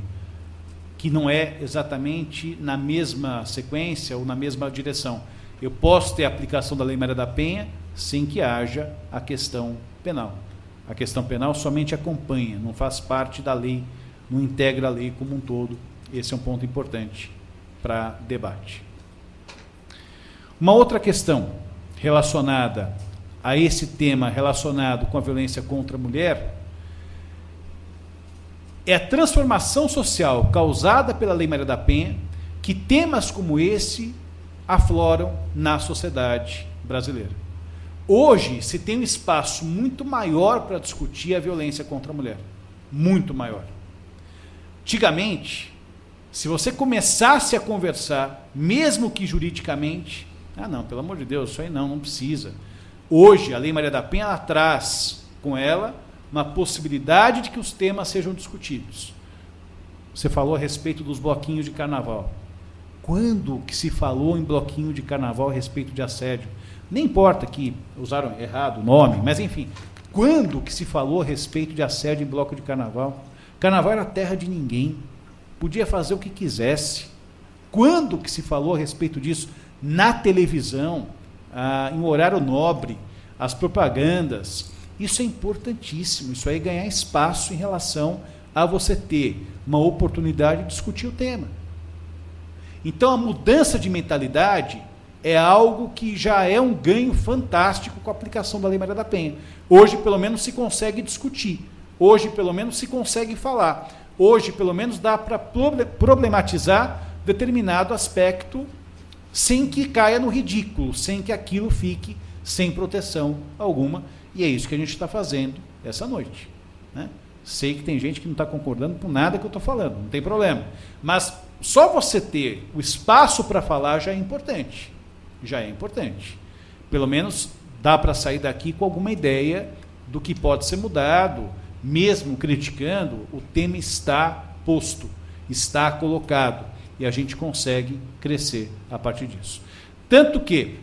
que não é exatamente na mesma sequência ou na mesma direção. Eu posso ter a aplicação da Lei Maria da Penha sem que haja a questão penal. A questão penal somente acompanha, não faz parte da lei, não integra a lei como um todo. Esse é um ponto importante para debate. Uma outra questão relacionada a esse tema, relacionado com a violência contra a mulher, é a transformação social causada pela Lei Maria da Penha, que temas como esse afloram na sociedade brasileira. Hoje se tem um espaço muito maior para discutir a violência contra a mulher, muito maior. Antigamente, se você começasse a conversar, mesmo que juridicamente, não, pelo amor de Deus, isso aí não precisa. Hoje, a Lei Maria da Penha, ela traz com ela uma possibilidade de que os temas sejam discutidos. Você falou a respeito dos bloquinhos de carnaval. Quando que se falou em bloquinho de carnaval a respeito de assédio? Nem importa que usaram errado o nome, mas enfim, quando que se falou a respeito de assédio em bloco de carnaval? Carnaval era terra de ninguém, podia fazer o que quisesse. Quando que se falou a respeito disso? Na televisão, em horário nobre, as propagandas. Isso é importantíssimo, isso aí é ganhar espaço em relação a você ter uma oportunidade de discutir o tema. Então, a mudança de mentalidade é algo que já é um ganho fantástico com a aplicação da Lei Maria da Penha. Hoje, pelo menos, se consegue discutir. Hoje, pelo menos, se consegue falar. Hoje, pelo menos, dá para problematizar determinado aspecto sem que caia no ridículo, sem que aquilo fique sem proteção alguma. E é isso que a gente está fazendo essa noite, né? Sei que tem gente que não está concordando com nada que eu estou falando, não tem problema. Mas só você ter o espaço para falar já é importante. Já é importante. Pelo menos dá para sair daqui com alguma ideia do que pode ser mudado, mesmo criticando, o tema está posto, está colocado, e a gente consegue crescer a partir disso. Tanto que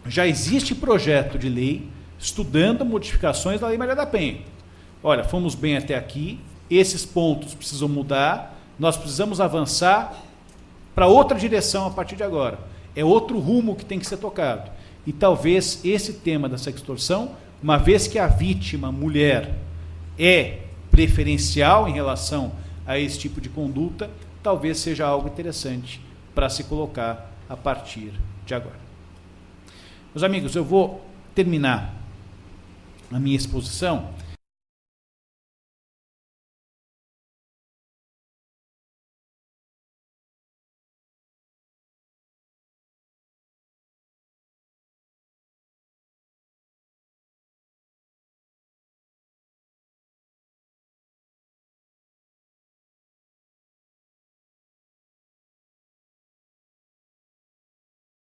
já existe projeto de lei estudando modificações da Lei Maria da Penha. Olha, fomos bem até aqui, esses pontos precisam mudar, nós precisamos avançar para outra direção a partir de agora. É outro rumo que tem que ser tocado. E talvez esse tema da sextorção, uma vez que a vítima, mulher, é preferencial em relação a esse tipo de conduta, talvez seja algo interessante para se colocar a partir de agora. Meus amigos, eu vou terminar a minha exposição